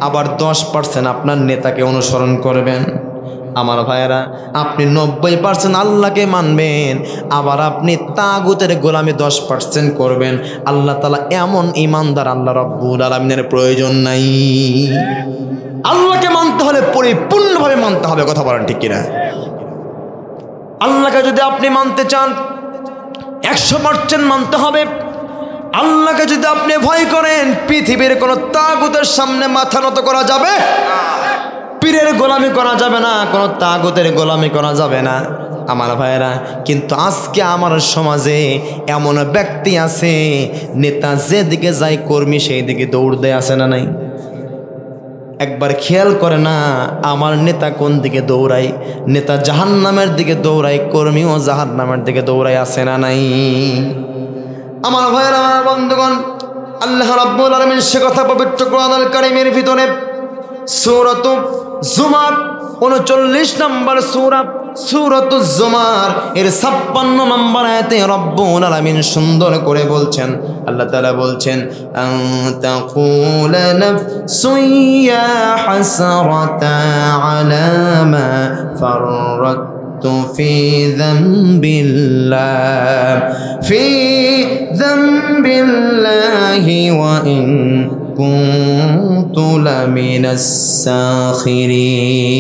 আবার 10% আপনার নেতাকে অনুসরণ করবেন। আমার ভাইয়েরা, আপনি 90% আল্লাহকে মানবেন, আবার আপনি তাগুতের গোলামি 10% করবেন। আল্লাহ তাআলা এমন ঈমানদার আল্লাহ রাব্বুল আলামিনের প্রয়োজন নাই। আল্লাহকে মানতে হলে পরিপূর্ণভাবে মানতে হবে। কথা বলেন ঠিক কিনা? আল্লাহকে যদি আপনি মানতে চান 100% মানতে হবে। আল্লাহকে যদি আপনি ভয় করেন, পৃথিবীর কোনো তাগুতের সামনে মাথা নত করা যাবে? পীরের গোলামি করা যাবে না, কোনো তাগুতের গোলামি করা যাবে না। আমার ভাইয়েরা, কিন্তু আজকে আমার সমাজে এমন ব্যক্তি আছে, নেতা যেদিকে যায় কর্মী সেই দিকে দৌড় দেয়, আছে না নাই? একবার খেয়াল করে না আমার নেতা কোন দিকে দৌড়ায়? নেতা জাহান্নামের দিকে দৌড়ায়, কর্মীও জাহান্নামের দিকে দৌড়ায়, আছে না নাই? আমার ভাইয়েরা, আমার বন্ধুগণ, আল্লাহ রাব্বুল আলামিন সে কথা পবিত্র কোরআনুল কারীমের ভিতরে সূরাতুজ জুমার 39 নম্বর সূরাতুজ জুমার এর 56 নম্বর আয়াতে রব্বুল আলামিন সুন্দর করে বলছেন। আল্লাহ তাআলা বলছেন আনতাকুলা নাফসুন ইয়া হাসরাতা আলা মা ফাররাতু ফি যামবিল্লাহি ওয়া ইন কুনতু লামিনাস সাখিরিন।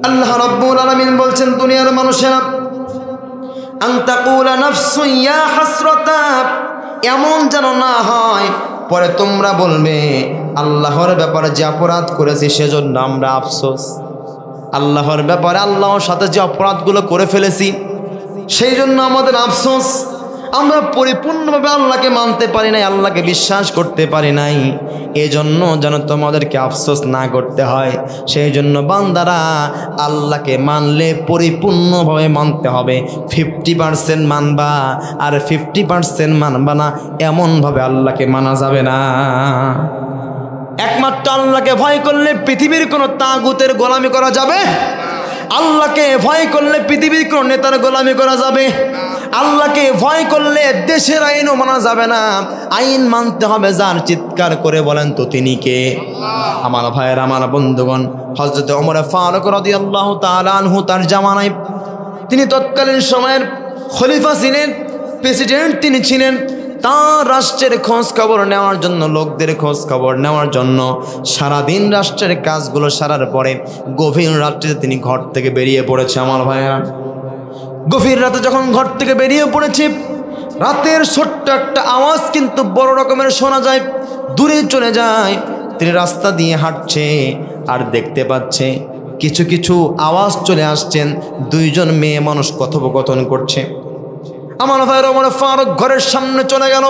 আল্লাহ রাব্বুল আলামিন বলছেন, দুনিয়ার মানুষেরা আনতাকুলা নাফসুন ইয়া হাসরাতা, এমন যেন না হয় পরে তোমরা বলবে আল্লাহর ব্যাপারে যে অপরাধ করেছি সেজন্য আমরা আফসোস। আল্লাহর ব্যাপারে, আল্লাহর সাথে যে অপরাধগুলো করে ফেলেছি সেই জন্য আমাদের আফসোস, আমরা পরিপূর্ণভাবে আল্লাহকে মানতে পারি নাই, আল্লাহকে বিশ্বাস করতে পারি নাই। এজন্য যেন তোমাদেরকে আফসোস না করতে হয়। সেই জন্য বান্দারা আল্লাহকে মানলে পরিপূর্ণভাবে মানতে হবে। 50% মানবা আর 50% মানবা না, এমনভাবে আল্লাহকে মানা যাবে না। একমাত্র আল্লাহকে ভয় করলে পৃথিবীর কোনো তাগুতের গোলামি করা যাবে। আল্লাহকে ভয় করলে পৃথিবীর কোনো নেতার গোলামি করা যাবে। আল্লাহকে ভয় করলে দেশের আইনও মানা যাবে না। আইন মানতে হবে যার, চিৎকার করে বলেন তো তিনি কে? আমার ভাইয়ের, আমার বন্ধুগণ, হযরত ওমর ফারুক রাদিয়াল্লাহু তাআলা আনহু তার জামানায়, তিনি তৎকালীন সময়ের খলিফা ছিলেন, প্রেসিডেন্ট তিনি ছিলেন। তার রাষ্ট্রের খোঁজ খবর নেওয়ার জন্য, লোকদের খোঁজ খবর নেওয়ার জন্য সারাদিন রাষ্ট্রের কাজগুলো সারার পরে গভীর রাত্রে তিনি ঘর থেকে বেরিয়ে পড়েছে। আমার ভাইয়েরা, গভীর রাতে যখন ঘর থেকে বেরিয়ে পড়েছে, রাতের ছোট্ট একটা আওয়াজ কিন্তু বড় রকমের শোনা যায়, দূরে চলে যায়। তিনি রাস্তা দিয়ে হাঁটছে আর দেখতে পাচ্ছে কিছু কিছু আওয়াজ চলে আসছেন, দুইজন মেয়ে মানুষ কথোপকথন করছে। আমার ভাইয়ের, ওমর ফারুক ঘরের সামনে চলে গেল।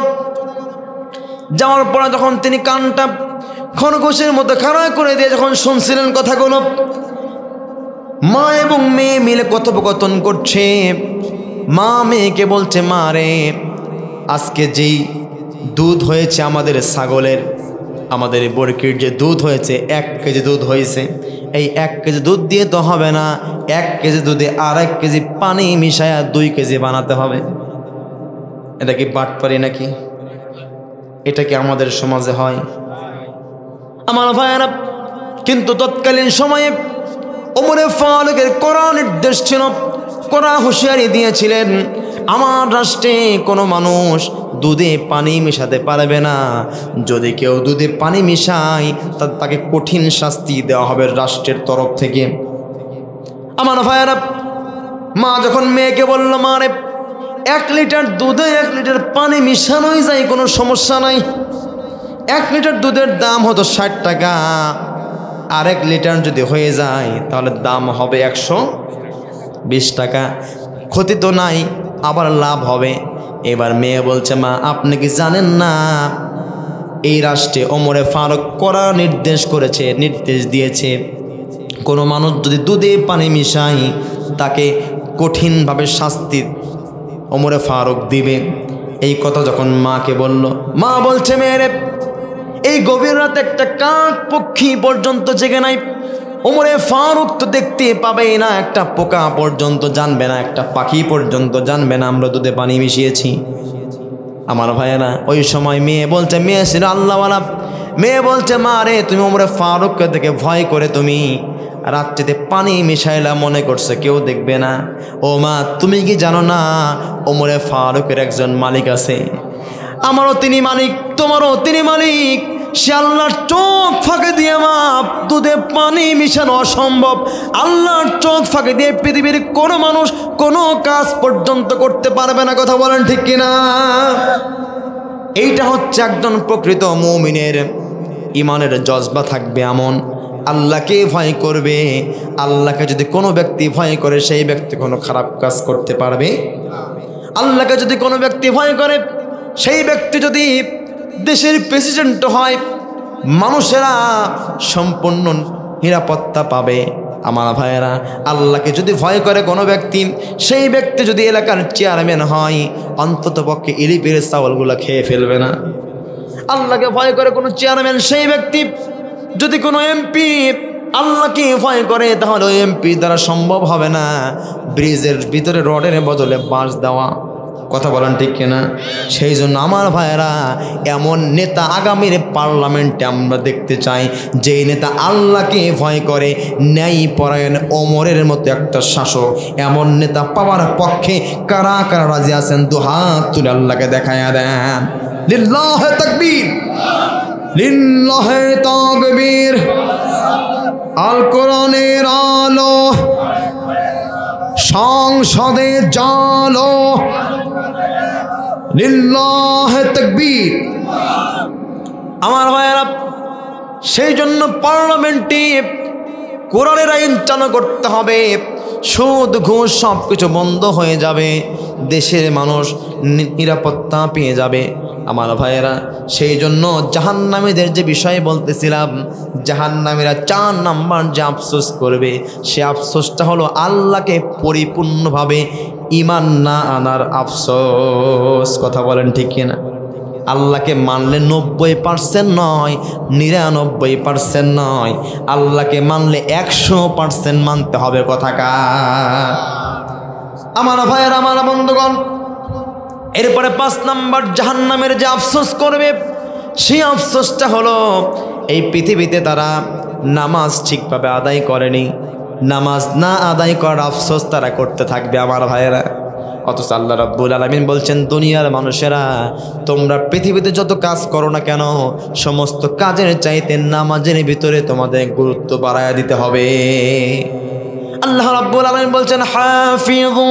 যাওয়ার পরে যখন তিনি কানটা খরগোশের মতো খাড়া করে দিয়ে যখন শুনছিলেন কথাগুলো, মা এবং মেয়ে মিলে কথোপকথন করছে। মা মেয়েকে বলছে, মা রে, আজকে যেই দুধ হয়েছে আমাদের ছাগলের, আমাদের বরকির যে দুধ হয়েছে, 1 কেজি দুধ হয়েছে, এই 1 কেজি দুধ দিয়ে তো হবে না, 1 কেজি দুধে আর 1 কেজি পানি মিশায়া 2 কেজি বানাতে হবে। এটা কি বাটপারি নাকি? এটা কি আমাদের সমাজে হয়? আমার ভাইয়েরা, কিন্তু তৎকালীন সময়ে ওমর ফারুকের কড়া নির্দেশ ছিল, কড়া হুঁশিয়ারি দিয়েছিলেন, আমার রাষ্ট্রে কোনো মানুষ দুধে পানি মেশাতে পারবে না। যদি কেউ দুধে পানি মিশায় তাকে কঠিন শাস্তি দেওয়া হবে রাষ্ট্রের তরফ থেকে। আমার ভাইয়েরা, মা যখন মেয়েকে বলল, মা রে, 1 লিটার দুধে 1 লিটার পানি মিশানোই যায়, কোনো সমস্যা নাই। 1 লিটার দুধের দাম হতো 60 টাকা, আর 1 লিটার যদি হয়ে যায় তাহলে দাম হবে 120 টাকা। ক্ষতি তো নাই, আবার লাভ হবে। এবার মেয়ে বলছে, মা আপনি কি জানেন না, এই রাষ্ট্রে ওমর ফারুক কড়া নির্দেশ করেছে, নির্দেশ দিয়েছে, কোনো মানুষ যদি দুধে পানি মিশায় তাকে কঠিনভাবে শাস্তি ওমর ফারুক দিবে। এই কথা যখন মাকে বলল, মা বলছে, মেয়েরে, এই গভীর রাতে একটা কাক পক্ষী পর্যন্ত জেগে নাই। ওমর ফারুক তো দেখতে পাবে না, একটা পোকা পর্যন্ত জানবে না, একটা পাখি পর্যন্ত জানবে না আমরা দুধে পানি মিশিয়েছি। আমার ভাইয়েরা, ওই সময় মেয়ে বলছে, মেয়ে ছিল আল্লাহওয়ালা, মেয়ে বলছে, মা রে, তুমি ওমর ফারুককে দেখে ভয় করে তুমি রাত্রিতে পানি মিশাইলা, মনে করছে কেউ দেখবে না। ও মা, তুমি কি জানো না ওমর ফারুকের একজন মালিক আছে? আমারও তিনি মালিক, তোমারও তিনি মালিক। সে আল্লাহর চোখ ফাঁকে দিয়ে মাপ দুধে পানি মিশানো অসম্ভব। আল্লাহর চোখ ফাঁকে দিয়ে পৃথিবীর কোনো মানুষ কোনো কাজ পর্যন্ত করতে পারবে না। কথা বলেন ঠিক কিনা? এইটা হচ্ছে একজন প্রকৃত মুমিনের ইমানের জজবা থাকবে এমন, আল্লাহকে ভয় করবে। আল্লাহকে যদি কোনো ব্যক্তি ভয় করে, সেই ব্যক্তি কোনো খারাপ কাজ করতে পারবে? আল্লাহকে যদি কোনো ব্যক্তি ভয় করে, সেই ব্যক্তি যদি দেশের প্রেসিডেন্ট হয়, মানুষেরা সম্পূর্ণ নিরাপত্তা পাবে। আমার ভাইয়েরা, আল্লাহকে যদি ভয় করে কোনো ব্যক্তি, সেই ব্যক্তি যদি এলাকার চেয়ারম্যান হয়, অন্তত পক্ষে ইলিপের চাউলগুলো খেয়ে ফেলবে না। আল্লাহকে ভয় করে কোনো চেয়ারম্যান, সেই ব্যক্তি যদি কোনো এমপি আল্লাহকে ভয় করে, তাহলে ওই এমপি দ্বারা সম্ভব হবে না ব্রিজের ভিতরে রডের বদলে বাঁশ দেওয়া। কথা বলেন ঠিক কিনা? সেই জন্য আমার ভাইয়েরা, এমন নেতা আগামীর পার্লামেন্টে আমরা দেখতে চাই, যেই নেতা আল্লাহকে ভয় করে, ন্যায় পরায়ণ ওমরের মতো একটা শাসক। এমন নেতা পাওয়ার পক্ষে কারা কারা রাজি আছেন? দুহাত তুলে আল্লাহকে দেখায়া দেন। লিল্লাহে তাকবীর, লিল্লাহে তাকবীর। আল কোরআনের আলো সংসদে জালো, লিল্লাহে তাকবীর। আমার ভাইয়েরা, সেই জন্য পার্লামেন্টে কোরআনের আইন চালু করতে হবে। সুদ ঘুষ সব কিছু বন্ধ হয়ে যাবে, দেশের মানুষ নিরাপত্তা পেয়ে যাবে। আমার ভাইয়েরা, সেই জন্য জাহান্নামীদের যে বিষয় বলতেছিলাম, জাহান্নামীরা 4 নাম্বার যে আফসোস করবে, সে আফসোসটা হলো আল্লাহকে পরিপূর্ণভাবে ঈমান না আনার আফসোস। কথা বলেন ঠিক কিনা? আল্লাহকে মানলে 90% নয়, 99% নয়, আল্লাহকে মানলে 100% মানতে হবে। কথাকার আমার ভাইয়েরা, আমার বন্ধুগণ, এরপরে 5 নাম্বার জাহান্নামের যে আফসোস করবে, সেই আফসোসটা হলো এই পৃথিবীতে তারা নামাজ ঠিকভাবে আদায় করেনি, নামাজ না আদায় করার আফসোস তারা করতে থাকবে। আমার ভাইয়েরা, অথচ আল্লাহ রাব্বুল আলামিন বলছেন, দুনিয়ার মানুষেরা, তোমরা পৃথিবীতে যত কাজ করো না কেন, সমস্ত কাজের চাইতে নামাজের ভিতরে তোমাদের গুরুত্ব বাড়ায়া দিতে হবে। আল্লাহ রাব্বুল আলামিন বলছেন, হাফিযু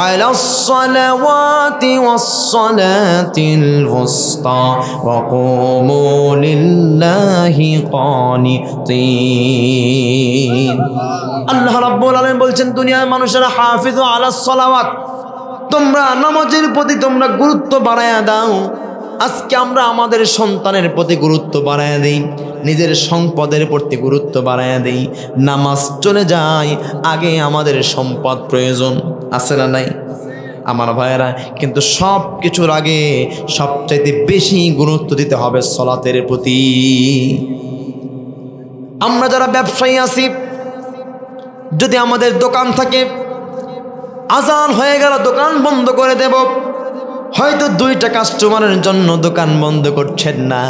আলাস সালাওয়াতি ওয়াস সালাতিল ওয়ুসতা ওয়া কুমু লিল্লাহি কানিতিন। আল্লাহ রাব্বুল আলামিন বলছেন, দুনিয়ার মানুষেরা, হাফিযু আলাস সালাওয়াত, তোমরা নামাজের প্রতি তোমরা গুরুত্ব বাড়ায়া দাও। আজকে আমরা আমাদের সন্তানের প্রতি গুরুত্ব বাড়ায়া দিই, নিজের সম্পদের প্রতি গুরুত্ব বাড়ায়া দিই, নামাজ চলে যায়, আগে আমাদের সম্পদ প্রয়োজন, আছে না নাই? আমার ভাইয়েরা, কিন্তু সব কিছুর আগে সবচাইতে বেশি গুরুত্ব দিতে হবে সালাতের প্রতি। আমরা যারা ব্যবসায়ী আছি, যদি আমাদের দোকান থাকে, আজান হয়ে গেল দোকান বন্ধ করে দেব, হয়তো 2টা কাস্টমারের জন্য দোকান বন্ধ করছেন না,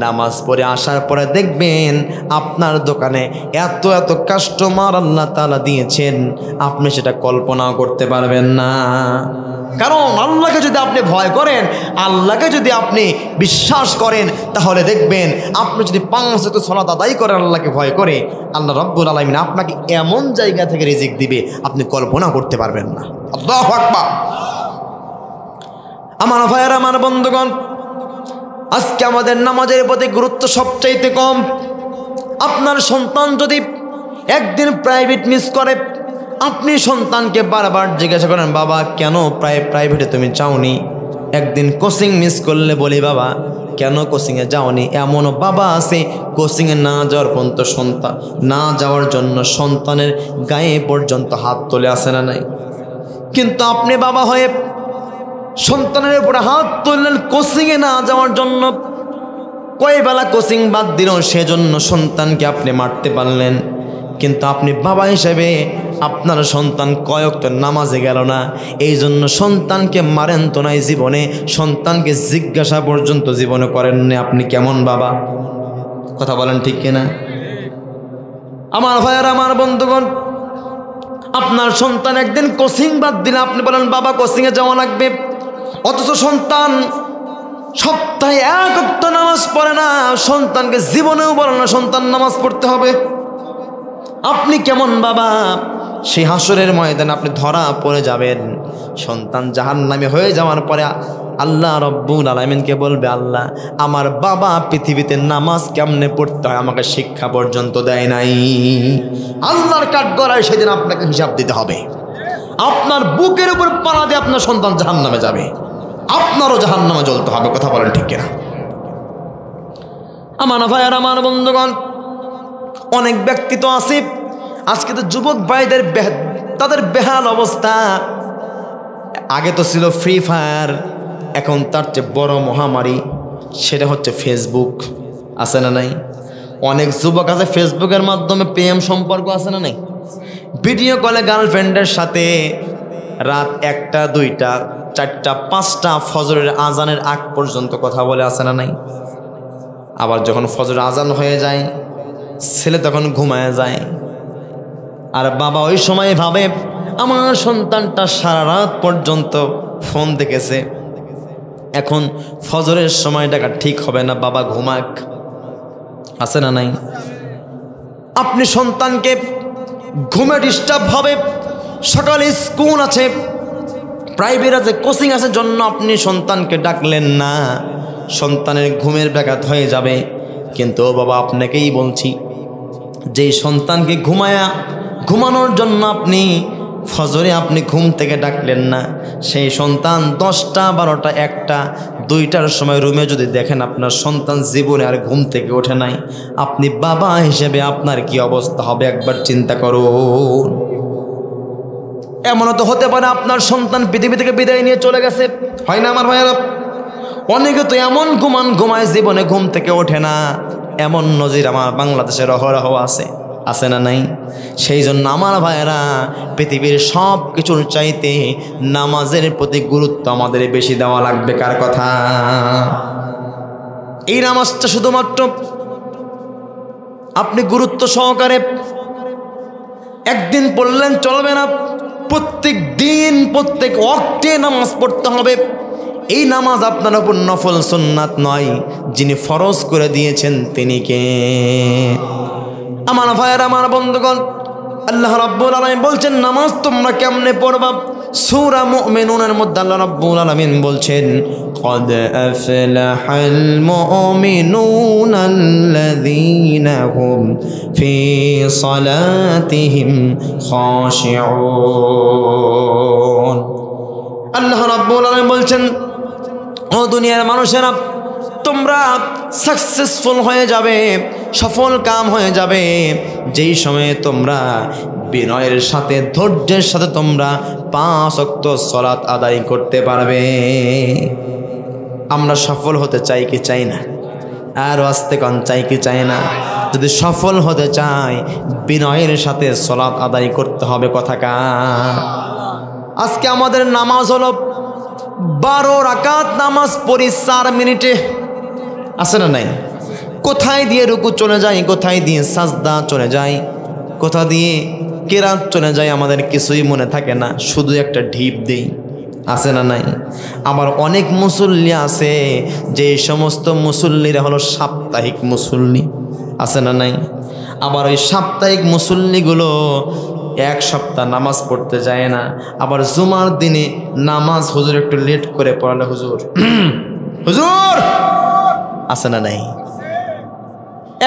নামাজ পড়ে আসার পরে দেখবেন আপনার দোকানে এত এত কাস্টমার আল্লাহ তাআলা দিয়েছেন, আপনি সেটা কল্পনাও করতে পারবেন না। কারণ আল্লাহকে যদি আপনি ভয় করেন, আল্লাহকে যদি আপনি বিশ্বাস করেন, তাহলে দেখবেন আপনি যদি 5 ওয়াক্ত সালাত আদায় করেন, আল্লাহকে ভয় করে, আল্লাহ রাব্বুল আলামিন আপনাকে এমন জায়গা থেকে রিজিক দিবে আপনি কল্পনা করতে পারবেন না। আল্লাহু আকবার। আমার ভাইয়েরা, আমার বন্ধুগণ, আজকে আমাদের নামাজের প্রতি গুরুত্ব সবচাইতে কম। আপনার সন্তান যদি একদিন প্রাইভেট মিস করে, আপনি সন্তানকে বারবার জিজ্ঞাসা করেন, বাবা কেন প্রাইভেটে তুমি যাওনি? একদিন কোচিং মিস করলে বলি, বাবা কেন কোচিংয়ে যাওনি? এমনও বাবা আছে কোচিংয়ে না যাওয়ার পর্যন্ত সন্তান না যাওয়ার জন্য সন্তানের গায়ে পর্যন্ত হাত তোলে, আসে না নাই? কিন্তু আপনি বাবা হয়ে সন্তানের উপরে হাত তুললেন কোচিংয়ে না যাওয়ার জন্য। কয় বেলা কোচিং বাদ দিল, সেজন্য সন্তানকে আপনি মারতে পারলেন। কিন্তু আপনি বাবা হিসেবে আপনার সন্তান কয়েক তো নামাজে গেল না, এই জন্য সন্তানকে মারেন তো নাই জীবনে, সন্তানকে জিজ্ঞাসা পর্যন্ত জীবনে করেননি। আপনি কেমন বাবা? কথা বলেন ঠিক কিনা? আমার ভাইয়ের, আমার বন্ধুগণ, আপনার সন্তান একদিন কোচিং বাদ দিলে আপনি বলেন, বাবা কোচিংয়ে যাওয়া লাগবে, অথচ সন্তান সপ্তাহে 1 ওয়াক্ত নামাজ পড়ে না, সন্তানকে জীবনেও বলে না সন্তান নামাজ পড়তে হবে। আপনি কেমন বাবা? সেই হাসরের ময়দানে আপনি ধরা পড়ে যাবেন। সন্তান জাহান্নামী হয়ে যাওয়ার পরে আল্লাহ রব্বুল আলামিনকে বলবে, আল্লাহ আমার বাবা পৃথিবীতে নামাজ কেমনে পড়তে হয় আমাকে শিক্ষা পর্যন্ত দেয় নাই। আল্লাহর কাঠগড়ায় সেদিন আপনাকে হিসাব দিতে হবে। আপনার বুকের উপর পাড়া দিয়ে আপনার সন্তান জাহান্নামে যাবে, আপনারও জাহান্নামে জ্বলতে হবে। কথা বলেন ঠিক কিনা? আমার ভাইয়ার, আমার বন্ধুগণ, অনেক ব্যক্তি তো আছে, আজকে তো যুবক ভাইদের তাদের বেহাল অবস্থা। আগে তো ছিল ফ্রি ফায়ার, এখন তার চেয়ে বড় মহামারী সেটা হচ্ছে ফেসবুক, আছে না নাই? অনেক যুবক আছে ফেসবুকের মাধ্যমে প্রেম সম্পর্ক, আছে না নাই? ভিডিও কলে গার্লফ্রেন্ডের সাথে রাত 1টা 2টা 4টা 5টা ফজরের আজানের আগ পর্যন্ত কথা বলে, আছে না নাই? আবার যখন ফজরের আজান হয়ে যায়, ছেলে তখন ঘুমায় যায়, আর বাবা ওই সময় ভাবে আমার সন্তানটা সারা রাত পর্যন্ত ফোন দেখেছে, এখন ফজরের সময়টাকা ঠিক হবে না, বাবা ঘুমাক, আছে না নাই? আপনি সন্তানকে ঘুমে ডিস্টার্ব হবে, সকালে স্কুল আছে, প্রাইভেট আছে, কোচিং আছে, জন্য আপনি সন্তানকে ডাকলেন না, সন্তানের ঘুমের ব্যাঘাত হয়ে যাবে। কিন্তু ও বাবা, আপনাকেই বলছি, যেই সন্তানকে ঘুমায়া ঘুমানোর জন্য আপনি ফজরে আপনি ঘুম থেকে ডাকলেন না, সেই সন্তান 10টা 12টা 1টা 2টার সময় রুমে যদি দেখেন আপনার সন্তান জীবনে আর ঘুম থেকে ওঠে নাই, আপনি বাবা হিসেবে আপনার কি অবস্থা হবে একবার চিন্তা করুন। এমনও তো হতে পারে আপনার সন্তান পৃথিবী থেকে বিদায় নিয়ে চলে গেছে, হয় না আমার ভাইয়েরা? অনেকে তো এমন ঘুমায় জীবনে ঘুম থেকে ওঠে না, এমন নজির আমার বাংলাদেশের অহরহ আছে না নাই? সেই জন্য আমার ভাইয়েরা, পৃথিবীর সব কিছুর চাইতে নামাজের প্রতি গুরুত্ব আমাদের বেশি দেওয়া লাগবে। কার কথা? এই নামাজটা শুধুমাত্র আপনি গুরুত্ব সহকারে একদিন পড়লেন চলবে না, প্রত্যেক দিন প্রত্যেক ওয়াক্তে নামাজ পড়তে হবে। এই নামাজ আপনার উপর নফল সুন্নাত নয়, যিনি ফরজ করে দিয়েছেন তিনি কে? আমার ভাইয়ের, আমার বন্ধুগণ, আল্লাহ রাব্বুল আলামিন বলছেন নামাজ তোমরা কেমনে পড়বা? সূরা মুমিনুনের মধ্যে আল্লাহ রাব্বুল আলামিন বলছেন, قد أفلح المؤمنون الذين هم في صلاتهم خاشعون। আল্লাহ রাব্বুল আলামিন বলছেন, ও দুনিয়ার মানুষেরা, তোমরা সাকসেসফুল হয়ে যাবে, সফল কাম হয়ে যাবে যেই সময়ে তোমরা বিনয়ের সাথে ধৈর্যের সাথে তোমরা 5 ওয়াক্ত সালাত আদায় করতে পারবে। আমরা সফল হতে চাই কি চাই না? আর আস্তে কোন চাই কি চাই না? যদি সফল হতে চাই বিনয়ের সাথে সালাত আদায় করতে হবে। কথা কা? আজকে আমাদের নামাজ হলো 12 রাকাত নামাজ পড়ি 4 মিনিটে, আছে না নাই? কোথায় দিয়ে রুকু চলে যায়, কোথায় দিয়ে সাজদা চলে যায়, কোথা দিয়ে কেরাত চলে যায়, আমাদের কিছুই মনে থাকে না, শুধু একটা ঢিপ দেই, আছে না নাই? আবার অনেক মুসল্লি আছে, যে সমস্ত মুসল্লিরা হলো সাপ্তাহিক মুসল্লি, আছে না নাই? আবার ওই সাপ্তাহিক মুসল্লিগুলো 1 সপ্তাহ নামাজ পড়তে যায় না। আবার জুমার দিনে নামাজ হুজুর একটু লেট করে পড়ালে হুজুর হুজুর, আছে না নাই?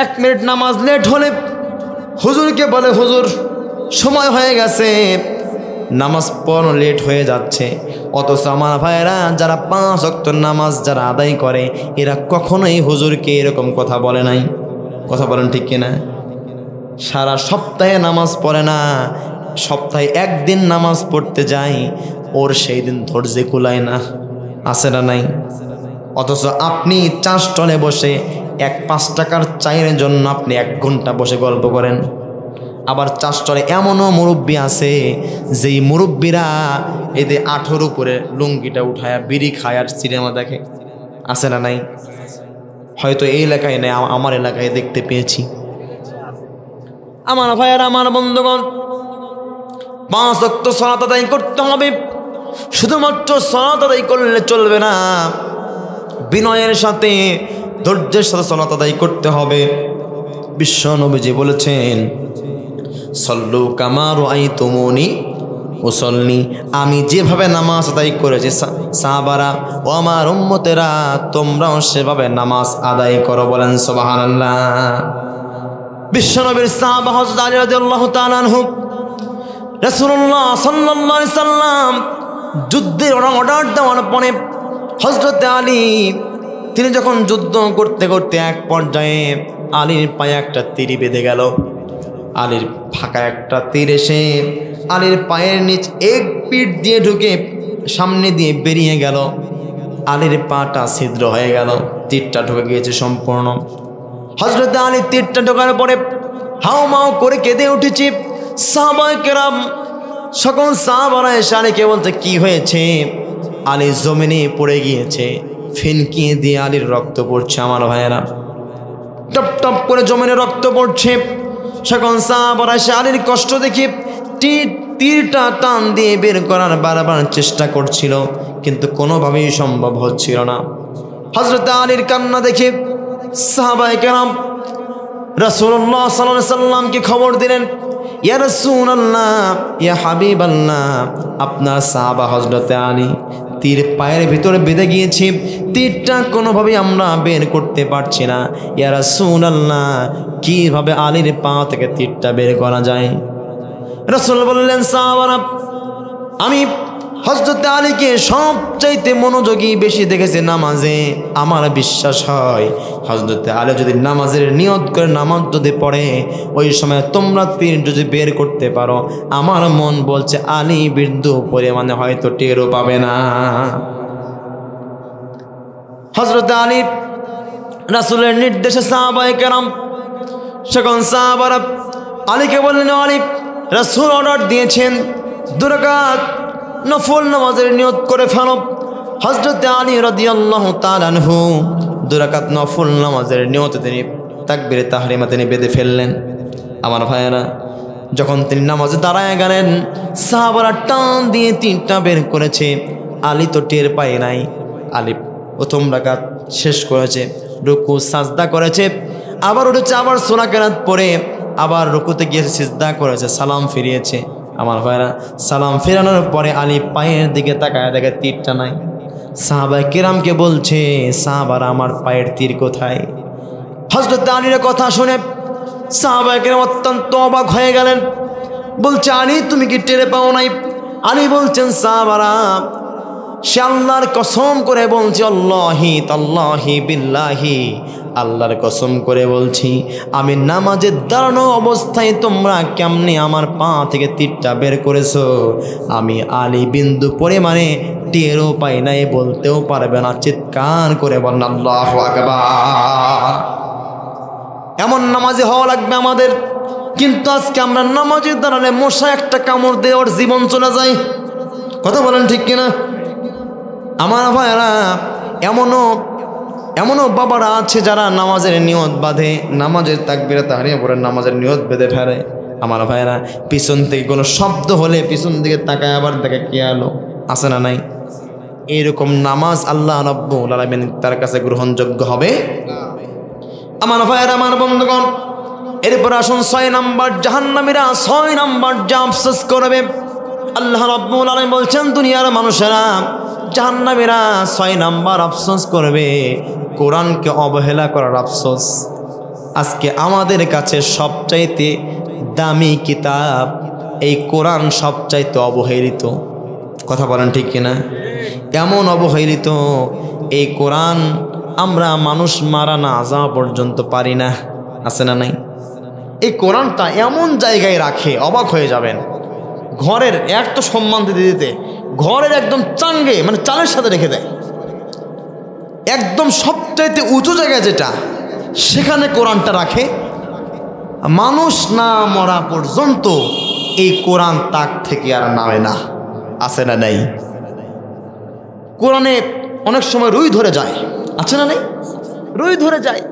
1 মিনিট নামাজ লেট হলে হুজুরকে বলে, হুজুর সময় হয়ে গেছে, নামাজ পড়ানো লেট হয়ে যাচ্ছে। অথচ আমার ভাইয়েরা, যারা 5 ওয়াক্ত নামাজ যারা আদায় করে, এরা কখনোই হুজুরকে এরকম কথা বলে নাই। কথা বলেন ঠিক কিনা? সারা সপ্তাহে নামাজ পড়ে না, সপ্তাহে একদিন নামাজ পড়তে যায়, ওর সেই দিন ধৈর্য কুলায় না, আছে না নাই? অথচ আপনি চা স্টলে বসে 5 টাকার চায়ের জন্য আপনি 1 ঘন্টা বসে গল্প করেন। আবার চা স্টলে এমনও মুরব্বী আছে, যেই মুরব্বীরা এদের 18 উপরে লুঙ্গিটা উঠায় বিড়ি খায় আর সিনেমা দেখে, আছে না নাই? হয়তো এই এলাকায় নেই, আমার এলাকায় দেখতে পেয়েছি। আমার ভাইয়ের, আমার বন্ধুগণ, 5 ওয়াক্ত সালাত আদায় করতে হবে। শুধুমাত্র সালাত আদায় করলে চলবে না, বিনয়ের সাথে ধৈর্যের সাথে সালাত আদায় করতে হবে। বিশ্ব নবীজি বলেছেন, সল্লু কামা রাআইতুমুনি উসাল্লি, আমি যেভাবে নামাজ আদায় করেছি সাহাবারা ও আমার উম্মতেরা, তোমরাও সেভাবে নামাজ আদায় করো। বলেন সুবহানাল্লাহ। বিশ্বনবীর সাহাবা হযরত আলী রাদিয়াল্লাহু তাআলা আনহু, রাসূলুল্লাহ সাল্লাল্লাহু আলাইহি সাল্লাম যুদ্ধের অর্ডার দেওয়ার পরে হযরত আলী, তিনি যখন যুদ্ধ করতে করতে এক পর্যায়ে আলীর পায়ে একটা তীর বেঁধে গেল। আলীর ফাঁকা একটা তীর এসে আলীর পায়ের নিচ এক পিঠ দিয়ে ঢুকে সামনে দিয়ে বেরিয়ে গেল। আলীর পাটা ছিদ্র হয়ে গেল, তীরটা ঢুকে গিয়েছে সম্পূর্ণ। হযরত আলী তীরটা ঢোকার পরে হাউমাউ করে কেঁদে উঠেছে। সাহাবায়ে কেরাম, সকল সাহাবারা এসে আলীকে বলতে, কি হয়েছে? আলী জমিনে পড়ে গিয়েছে, ফিনকি দিয়ে আলীর রক্ত পড়ছে। আমার ভাইয়েরা, টপ টপ করে জমিনে রক্ত পড়ছে। সকল সাহাবারা এসে আলীর কষ্ট দেখে তীরটা টান দিয়ে বের করার বারবার চেষ্টা করছিল, কিন্তু কোনোভাবেই সম্ভব হচ্ছিল না। হযরত আলীর কান্না দেখে সাহাবায়ে কেরাম রাসূলুল্লাহ সাল্লাল্লাহু আলাইহি সাল্লামকে খবর দিলেন, ইয়া রাসূলুল্লাহ, ইয়া হাবিবাল্লাহ, আপনার সাহাবা হযরত আলী তীর পায়ের ভিতরে বেঁধে গিয়েছে, তীরটা কোনোভাবেই আমরা বের করতে পারছি না। ইয়া রাসূলুল্লাহ, কিভাবে আলীর পা থেকে তীরটা বের করা যায়? রাসূল বললেন, সাহাবারা, আমি হযরত আলীকে সবচাইতে মনোযোগী বেশি দেখেছি নামাজে। আমার বিশ্বাস হয় হযরত আলী যদি নামাজের নিয়ত করে নামাজ যদি পড়ে, ওই সময় তোমরা তীর যদি বের করতে পারো, আমার মন বলছে আলী বিন্দু পরিমাণে হয়তো টেরও পাবে না। হযরত আলী রাসূলের নির্দেশে সাহাবায়ে কেরাম, সকল সাহাবারা আলীকে বললেন, আলী, রাসূল অর্ডার দিয়েছেন 2 রাকাত নফল নামাজের নিয়ত করে ফেলো। হযরত আলী রাদিয়াল্লাহু তাআলা আনহু 2 রাকাত নফল নামাজের নিয়তে তিনি তাকবীরে তাহরিমা তিনি বেঁধে ফেললেন। আমার ভাইয়েরা, যখন তিনি নামাজে দাঁড়ায় গেলেন, সাহাবারা টান দিয়ে 3টা বের করেছে। আলী তো টের পায় নাই। আলী প্রথম রাকাত শেষ করেছে, রুকু সাজদা করেছে, আবার উঠেছে, আবার সূরা কেরাত পড়ে আবার রুকুতে গিয়েছে, সিজদা করেছে, সালাম ফিরিয়েছে। আমার ভাইরা, সালাম ফেরানোর পরে আলী পায়ের দিকে তাকায় দেখে তীরটা নাই। সাহাবায়ে কেরামকে বলছে, সাহাবারা, আমার পায়ের তীর কোথায়? হযরত আলীর কথা শুনে সাহাবায়ে কেরাম অত্যন্ত অবাক হয়ে গেলেন। বলছে, আলী, তুমি কি টেরে পাও নাই? আলী বলছেন, সাহাবারা, সে আল্লাহর কসম করে বলছি, আল্লাহি তাল্লাহি বিল্লাহি, আল্লাহর কসম করে বলছি, আমি নামাজে দাঁড়ানো অবস্থায় তোমরা কেমনে আমার পা থেকে তীরটা বের করেছো, আমি আলী বিন্দু পরিমাণে টেরও পাই নাই, বলতেও পারবে না। চিৎকার করে বলেন আল্লাহু আকবার। এমন নামাজি হওয়া লাগবে আমাদের। কিন্তু আজকে আমরা নামাজে দাঁড়ালে মশা একটা কামড় দিয়ে ওর জীবন চলে যায়। কথা বলেন ঠিক কিনা? আমার ভাইরা, এমনও বাবারা আছে যারা নামাজের নিয়ত বাঁধে, নামাজের তাকবীরে তাহরিমা পড়ে নামাজের নিয়ত বেঁধে ফেলে। আমার ভাইরা, পিছন থেকে কোনো শব্দ হলে পিছন দিকে তাকায় আবার দেখে কি আলো আছে না নাই। এইরকম নামাজ আল্লাহ রাব্বুল আলামিন তার কাছে গ্রহণযোগ্য হবে? আমার ভাইরা, আমার বন্ধুগণ, এরপর আসুন 6 নাম্বার, জাহান্নামীরা 6 নাম্বার যা আফসোস করবে। আল্লাহ রাব্বুল আলামিন বলছেন, দুনিয়ার মানুষেরা, জাহান্নামীরা 6 নাম্বার আফসোস করবে, কোরআনকে অবহেলা করার আফসোস। আজকে আমাদের কাছে সবচাইতে দামি কিতাব এই কোরআন সবচাইতে অবহেলিত। কথা বলেন ঠিক কিনা? এমন অবহেলিত এই কোরআন, আমরা মানুষ মারা না যাওয়া পর্যন্ত পারি না, আছে না নাই? এই কোরআনটা এমন জায়গায় রাখে, অবাক হয়ে যাবেন। ঘরের এক তো সম্মান দিতে দিতে ঘরের একদম চাঙ্গে, মানে চালের সাথে রেখে দেয়, একদম সবচাইতে উঁচু জায়গায় যেটা, সেখানে কোরআনটা রাখে। মানুষ না মরা পর্যন্ত এই কোরআন তাক থেকে আর নামে না, আছে না নাই? কোরআনে অনেক সময় রুই ধরে যায়, আছে না নাই? রুই ধরে যায়,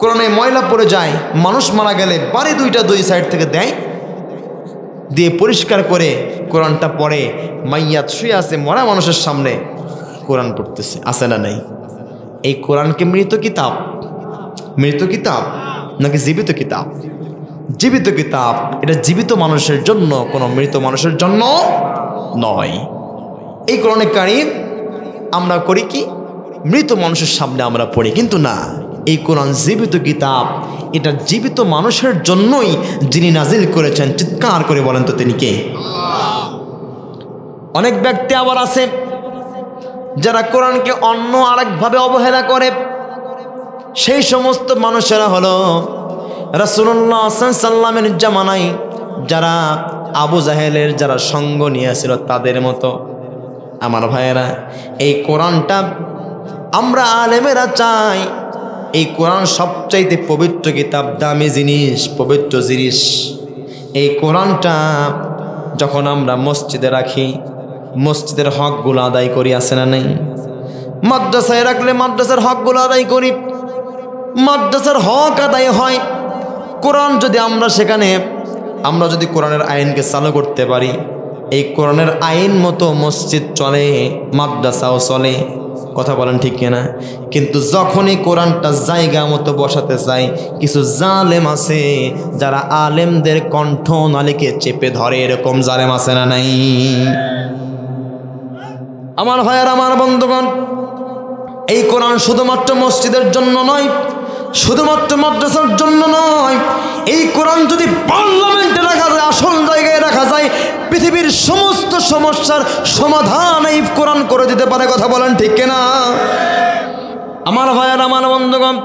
কোরআনে ময়লা পড়ে যায়। মানুষ মারা গেলে বাড়ি 2টা 2 সাইড থেকে দেয়, দিয়ে পরিষ্কার করে কোরআনটা পড়ে। মাইয়াত শুয়ে আছে মরা মানুষের সামনে, কোরআন পড়তেছে, আছে না নাই? এই কোরআনকে মৃত কিতাব, মৃত কিতাব নাকি জীবিত কিতাব? জীবিত কিতাব। এটা জীবিত মানুষের জন্য, কোনো মৃত মানুষের জন্য নয়। এই কোরআনে কারীম আমরা করি কি, মৃত মানুষের সামনে আমরা পড়ি, কিন্তু না, এই কোরআন জীবিত কিতাব। এটা জীবিত মানুষের জন্যই যিনি নাজিল করেছেন। চিৎকার করে বলেন তো তিনি কে? অনেক ব্যক্তি আবার আছে যারা কোরআনকে অন্য আরেকভাবে অবহেলা করে। সেই সমস্ত মানুষেরা হলো রাসূলুল্লাহ সাল্লাল্লাহু আলাইহি ওয়াসাল্লামের জামানায় যারা আবু জাহেলের যারা সঙ্গ নিয়েছিল তাদের মতো। আমার ভাইয়েরা, এই কোরআনটা আমরা আলেমেরা চাই, এই কোরআন সবচাইতে পবিত্র কিতাব, দামি জিনিস, পবিত্র জিনিস। এই কোরআনটা যখন আমরা মসজিদে রাখি, মসজিদের হকগুলো আদায় করি, আছে না নাই? মাদ্রাসায় রাখলে মাদ্রাসার হকগুলো আদায় করি, মাদ্রাসার হক আদায় হয়। কোরআন যদি আমরা যদি কোরআনের আইনকে চালু করতে পারি, এই কোরআনের আইন মতো মসজিদ চলে, মাদ্রাসাও চলে। কথা বলেন ঠিক কিনা? কিন্তু যখনই কোরআনটা জায়গা মতো বসাতে চাই, কিছু জালেম আছে যারা আলেমদের কণ্ঠ নালীকে চেপে ধরে, এরকম জালেম আছে না নাই? আমার ভাইয়ের, আমার বন্ধুগণ, এই কোরআন শুধুমাত্র মসজিদের জন্য নয়, শুধুমাত্র মাদ্রাসার জন্য নয়। এই কোরআন যদি পার্লামেন্টে রাখা যায়, আসল জায়গায় রাখা পৃথিবীর সমস্ত সমস্যার সমাধান এই কোরআন করে দিতে পারে। কথা বলেন ঠিক কিনা? আমার ভাইয়ার, আমার বন্ধুগণ,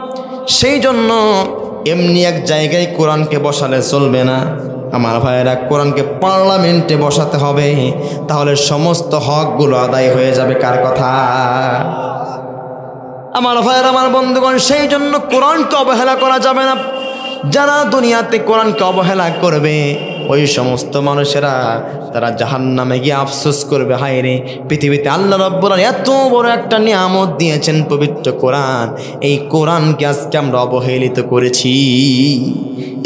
সেই জন্য এমনি এক জায়গায় কোরআনকে বসালে চলবে না। আমার ভাইয়েরা, কোরআনকে পার্লামেন্টে বসাতে হবে, তাহলে সমস্ত হকগুলো আদায় হয়ে যাবে। কার কথা? আমার ভাইয়েরা, আমার বন্ধুগণ, সেই জন্য কোরআনকে অবহেলা করা যাবে না। যারা দুনিয়াতে কোরআনকে অবহেলা করবে, ওই সমস্ত মানুষেরা তারা জাহান্নামে গিয়ে আফসোস করবে, হায় রে, পৃথিবীতে আল্লাহ রাব্বুল আলামিন এত বড় একটা নিয়ামত দিয়েছেন, পবিত্র কোরআন, এই কোরআনকে আজকে আমরা অবহেলিত করেছি।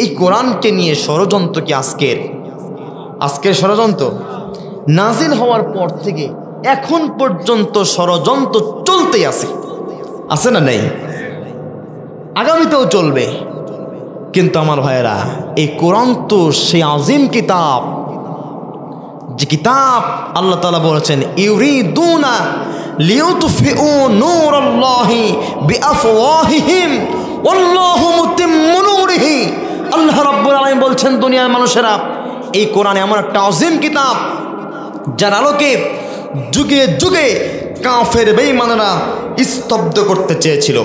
এই কোরআনকে নিয়ে ষড়যন্ত্র কি আজকের ষড়যন্ত্র? নাজিল হওয়ার পর থেকে এখন পর্যন্ত ষড়যন্ত্র চলতেই আছে না নেই? আগামীতেও চলবে। কিন্তু আমার ভাইয়েরা, এই কোরআন তো সেই আজিম কিতাব, যে কিতাব আল্লাহ তাআলা বলেছেন ইউরিদুনা লিইউতফিউ নূরাল্লাহি বিআফওয়াহিহিম ওয়াল্লাহু মুতিম্মু নূরিহি। আল্লাহ রাব্বুল আলামিন বলছেন, দুনিয়ার মানুষেরা, এই কোরআন এমন একটা আজিম কিতাব যার আলোকে যুগে যুগে কাফের বেঈমানরা স্তব্ধ করতে চেয়েছিল,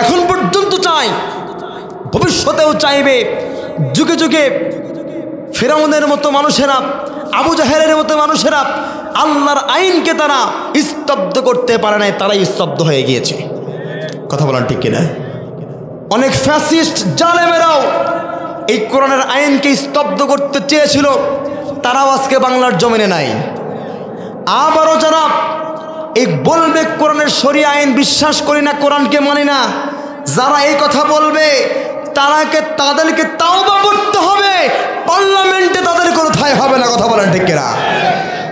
এখন পর্যন্ত চাই, ভবিষ্যতেও চাইবে। যুগে যুগে ফিরআউনের মতো মানুষেরা, আবু জাহেলের মতো মানুষেরা আল্লাহর আইনকে তারা স্তব্ধ করতে পারে নাই, তারাই স্তব্ধ হয়ে গিয়েছে। কথা বলেন ঠিক কিনা? অনেক ফ্যাসিস্ট জালেমেরাও এই কোরআনের আইনকে স্তব্ধ করতে চেয়েছিল, তারাও আজকে বাংলার জমিনে নাই। আবারও যারা এই বলবে কোরআনের শরিয়া আইন বিশ্বাস করি না, কোরআনকে মানি না, যারা এই কথা বলবে তাদেরকে তাওবা করতে হবে, পার্লামেন্টে তাদের কোনো ঠাঁই হবে না। কথা বলেন ঠিক কিনা?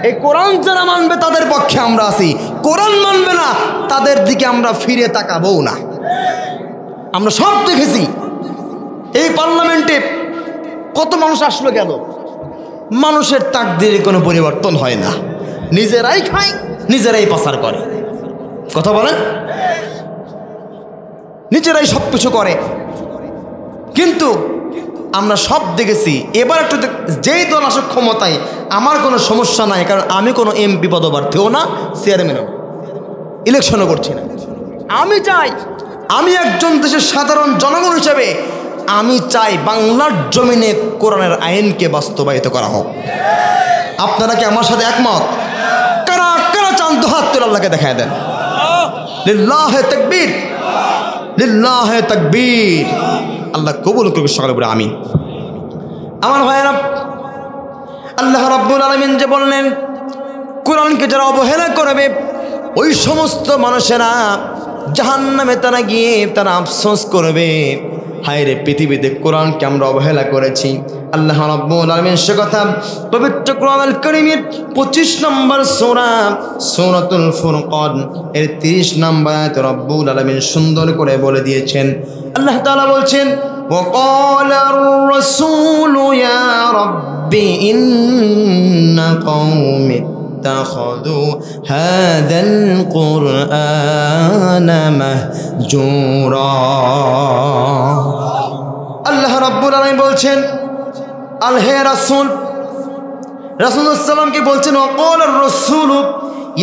এই কোরআন যারা মানবে তাদের পক্ষে আমরা আছি, কোরআন মানবে না তাদের দিকে আমরা ফিরে তাকাবো না। আমরা সব দেখেছি এই পার্লামেন্টে কত মানুষ আসলো গেল, মানুষের তাকদীরে কোনো পরিবর্তন হয় না, নিজেরাই খায়, নিজেরাই পাচার করে। কথা বলেন, নিজেরাই সব কিছু করে। কিন্তু আমরা সব দেখেছি। এবার একটু যেই দল আসুক ক্ষমতায়, আমার কোনো সমস্যা নাই, কারণ আমি কোনো এমপি পদপ্রার্থীও না, চেয়ারম্যানও, ইলেকশনও করছি না। আমি চাই, আমি একজন দেশের সাধারণ জনগণ হিসেবে আমি চাই বাংলার জমিনে কোরআনের আইনকে বাস্তবায়িত করা হোক। আপনারা কি আমার সাথে একমত? কারা কারা চান তো হাত তুলে আল্লাহকে দেখায় দেন। লিল্লাহে তাকবীর, লিল্লাহে তাকবীর। আল্লাহ কবুল করুক সকালে বলে আমিন। আমার ভাইয়েরা, আল্লাহ রাব্বুল আলামিন যে বললেন কোরআনকে যারা অবহেলা করবে, ওই সমস্ত মানুষেরা জাহান্নামে তারা গিয়ে তারা আফসোস করবে, হায় রে, পৃথিবীতে কোরআনকে আমরা অবহেলা করেছি। আল্লাহ রাব্বুল আলামিন সে কথা পবিত্র কোরআনুল কারীমের 25 নম্বর সূরা সূরাতুল ফুরকান এর 30 নম্বর আয়াতে রাব্বুল আলামিন সুন্দর করে বলে দিয়েছেন। আল্লাহ তাআলা বলছেন, ওয়াকালার রাসূলু ইয়া রাব্বি ইন্না কওমি ইত্তাখাযু হাযাল কুরআনা মাহজুরা। আল্লাহ রাব্বুল আলামিন বলছেন, আল হে রাসূল, রাসূলুল্লাহ সাল্লাল্লাহু আলাইহি ওয়াসাল্লামকে বলছেন, ওয়াকালার রাসূলু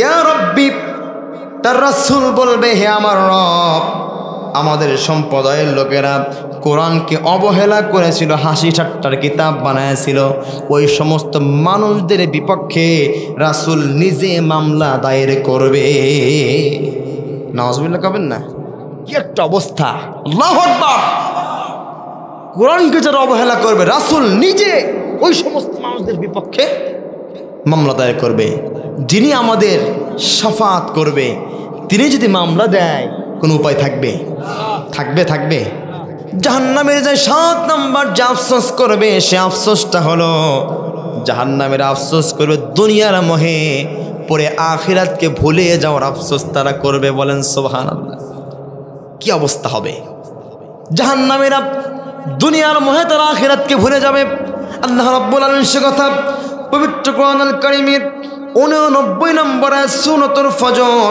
ইয়া রাব্বি, তার রাসূল বলবে, হে আমার রব, আমাদের সম্প্রদায়ের লোকেরা কোরআনকে অবহেলা করেছিল, হাসি ঠাট্টার কিতাব বানায়ছিল, ওই সমস্ত মানুষদের বিপক্ষে রাসূল নিজে মামলা দায়ের করবে। নাউজুবিল্লাহ কবেন না? কি একটা অবস্থা! আল্লাহু আকবার! কোরআনকে যারা অবহেলা করবে, রাসূল নিজে ওই সমস্ত মানুষদের বিপক্ষে মামলা দায়ের করবে। যিনি আমাদের শাফাত করবে, তিনি যদি মামলা দেয়, কোনো উপায় থাকবে? থাকবে। জাহান্নামের যে 7 নম্বর যে আফসোস করবে, সে আফসোসটা হলো জাহান্নামের আফসোস করবে দুনিয়ার মোহে পরে আখিরাতকে ভুলে যাওয়ার আফসোস তারা করবে। বলেন সুবহানাল্লাহ! কি অবস্থা হবে! জাহান্নামেরা দুনিয়ার মোহে তারা আখিরাতকে ভুলে যাবে। আল্লাহ রাব্বুল আলামিন সে কথা পবিত্র কোরআনুল কারীমের 89 নম্বর সূরাতুল ফজর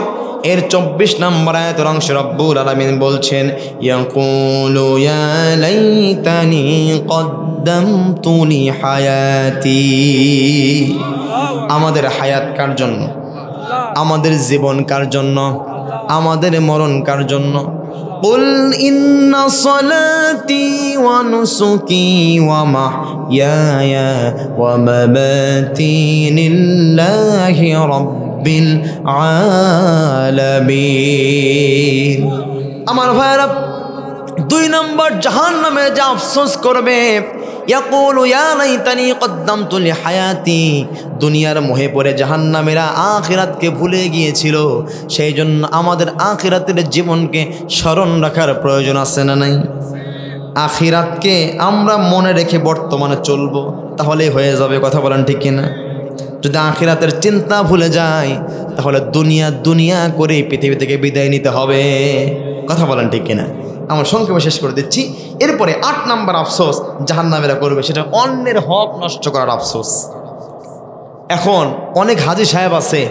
এর 24 নম্বর আয়াতের অংশে রব্বুল আলামিন বলছেন ইয়াকুলু ইয়া লাইতানি কদ্দামতু লি হায়াতি। আমাদের হায়াত কার জন্য? আমাদের জীবন কার জন্য? আমাদের মরণ কার জন্য? কুল ইন্না সলাতি ওয়া নুসুকি ওয়া মাহইয়ায়া ওয়া মামাতি লিল্লাহি রাব্বিল আলামিন। আমার ভাইরা, 2 নম্বর জাহান্নামে যা আফসোস করবে, ইয়াকুলু ইয়া লাইতানি কদ্দামতু লি হায়াতি। দুনিয়ার মোহে পড়ে জাহান্নামীরা আখিরাতকে ভুলে গিয়েছিল। সেই জন্য আমাদের আখিরাতের জীবনকে স্মরণ রাখার প্রয়োজন আছে না নাই? আখিরাতকে আমরা মনে রেখে বর্তমানে চলবো, তাহলেই হয়ে যাবে। কথা বলেন ঠিক কিনা? যদি আখিরাতের চিন্তা ভুলে যায়, তাহলে দুনিয়া দুনিয়া করে পৃথিবী থেকে বিদায় নিতে হবে। কথা বলেন ঠিক কিনা? আমার সংক্ষেপে শেষ করে দিচ্ছি। এরপরে 8 নম্বর আফসোস জাহান্নামীরা করবে, সেটা অন্যের হক নষ্ট করার আফসোস। এখন অনেক হাজী সাহেব আছে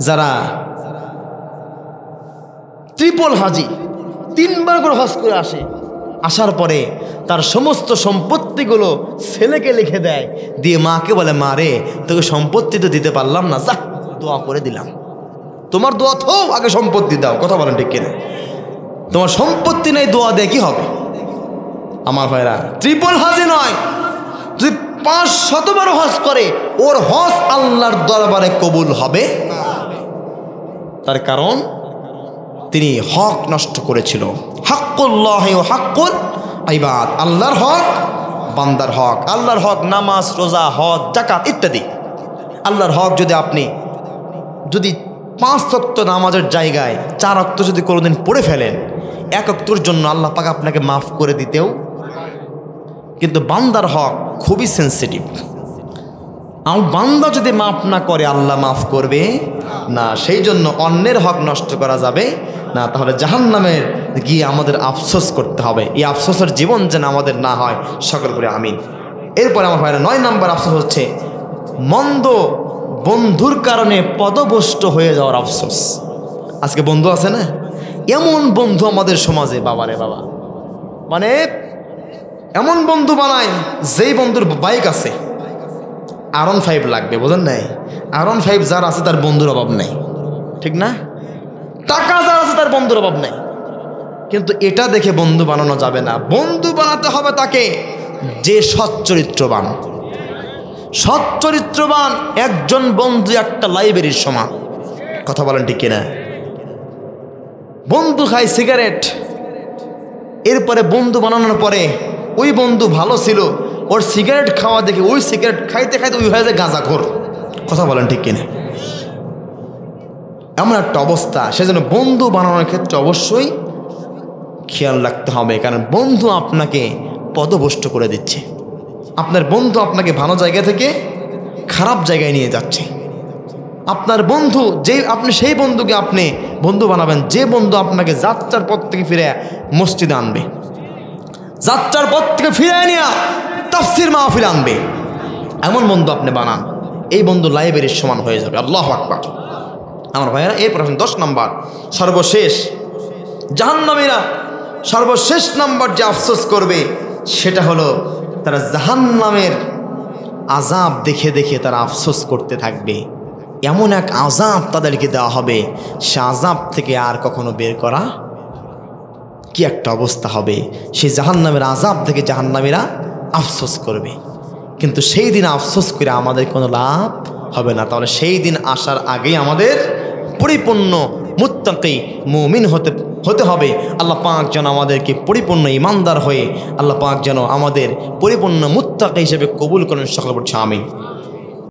যারা ট্রিপল হাজি, 3 বার করে হজ করে আসে। আসার পরে তার সমস্ত সম্পত্তিগুলো ছেলেকে লিখে দেয়, দিয়ে মাকে বলে, মা রে, তোকে সম্পত্তি তো দিতে পারলাম না, যা দোয়া করে দিলাম। তোমার দোয়া তো আগে সম্পত্তি দাও। কথা বলেন ঠিক কিনা? তোমার সম্পত্তি নেই, দোয়া দেয় কি হবে? আমার ভাইরা, ট্রিপল হাজি নয়, যদি 500 বার হজ করে, ওর হজ আল্লাহর দরবারে কবুল হবে। তার কারণ তিনি হক নষ্ট করেছিল। হাক্কুল্লাহি ওয়া হাক্কুল ইবাদ, আল্লাহর হক, বান্দার হক। আল্লাহর হক নামাজ, রোজা, হজ, যাকাত ইত্যাদি। আল্লাহর হক যদি আপনি 5 ওয়াক্ত নামাজের জায়গায় 4 ওয়াক্ত যদি কোনোদিন পড়ে ফেলেন, 1 ওয়াক্তর জন্য আল্লাহ পাক আপনাকে মাফ করে দিতেও। কিন্তু বান্দার হক খুবই সেন্সিটিভ। বান্দা যদি মাফ না করে, আল্লাহ মাফ করবে না। সেই জন্য অন্যের হক নষ্ট করা যাবে না, তাহলে জাহান্নামের গিয়ে আমাদের আফসোস করতে হবে। এই আফসোসের জীবন যেন আমাদের না হয়, সকল করে আমিন। এরপরে আমার ভাইরা 9 নম্বর আফসোস হচ্ছে মন্দ বন্ধুর কারণে পদভ্রষ্ট হয়ে যাওয়ার আফসোস। আজকে বন্ধু আছে না, এমন বন্ধু আমাদের সমাজে, বাবারে বাবা, মানে এমন বন্ধু বানায়, যেই বন্ধুর বাইক আছে, R15 লাগবে, বোঝেন নাই? R15 যার আছে তার বন্ধুর অভাব নেই, ঠিক না? টাকা যার আছে তার বন্ধুর অভাব নেই। কিন্তু এটা দেখে বন্ধু বানানো যাবে না। বন্ধু বানাতে হবে তাকে যে সচ্চরিত্রবান। সচ্চরিত্রবান একজন বন্ধু একটা লাইব্রেরির সমান। কথা বলেন ঠিক কিনা? বন্ধু খায় সিগারেট, এরপরে বন্ধু বানানোর পরে ওই বন্ধু ভালো ছিল, ওর সিগারেট খাওয়া দেখে ওই সিগারেট খাইতে খাইতে ওই হয়ে যায় গাঁজাখোর। কথা বলেন ঠিক কিনা? এমন একটা অবস্থা। সেজন্য বন্ধু বানানোর ক্ষেত্রে অবশ্যই খেয়াল রাখতে হবে, কারণ বন্ধু আপনাকে পদভ্রষ্ট করে দিচ্ছে। আপনার বন্ধু আপনাকে ভালো জায়গা থেকে খারাপ জায়গায় নিয়ে যাচ্ছে। আপনার বন্ধু আপনি সেই বন্ধুকে আপনি বন্ধু বানাবেন যে বন্ধু আপনাকে যাত্রার পথ থেকে ফিরে মসজিদে আনবে, যাত্রার পথ থেকে ফিরে নিয়ে তাফসির মাহফিল আনবে। এমন বন্ধু আপনি বানান, এই বন্ধু লাইব্রেরির সমান হয়ে যাবে। আল্লাহু আকবার। আমার ভাইয়েরা, এরপর 10 নম্বর সর্বশেষ জাহান্নামীরা সর্বশেষ নম্বর যে আফসোস করবে, সেটা হলো তারা জাহান্নামের আযাব দেখে দেখে তারা আফসোস করতে থাকবে। এমন এক আযাব তাদেরকে দেওয়া হবে, সে আযাব থেকে আর কখনো বের করা কি একটা অবস্থা হবে। সেই জাহান্নামের আযাব থেকে জাহান্নামীরা আফসোস করবে, কিন্তু সেই দিন আফসোস করে আমাদের কোনো লাভ হবে না। তাহলে সেই দিন আসার আগেই আমাদের পরিপূর্ণ মুত্তাকি মুমিন হতে হবে। আল্লাহ পাক যেন আমাদেরকে পরিপূর্ণ ইমানদার হয়ে আল্লাহ পাক যেন আমাদের পরিপূর্ণ মুত্তাকি হিসেবে কবুল করেন। সকল বলছে আমিন।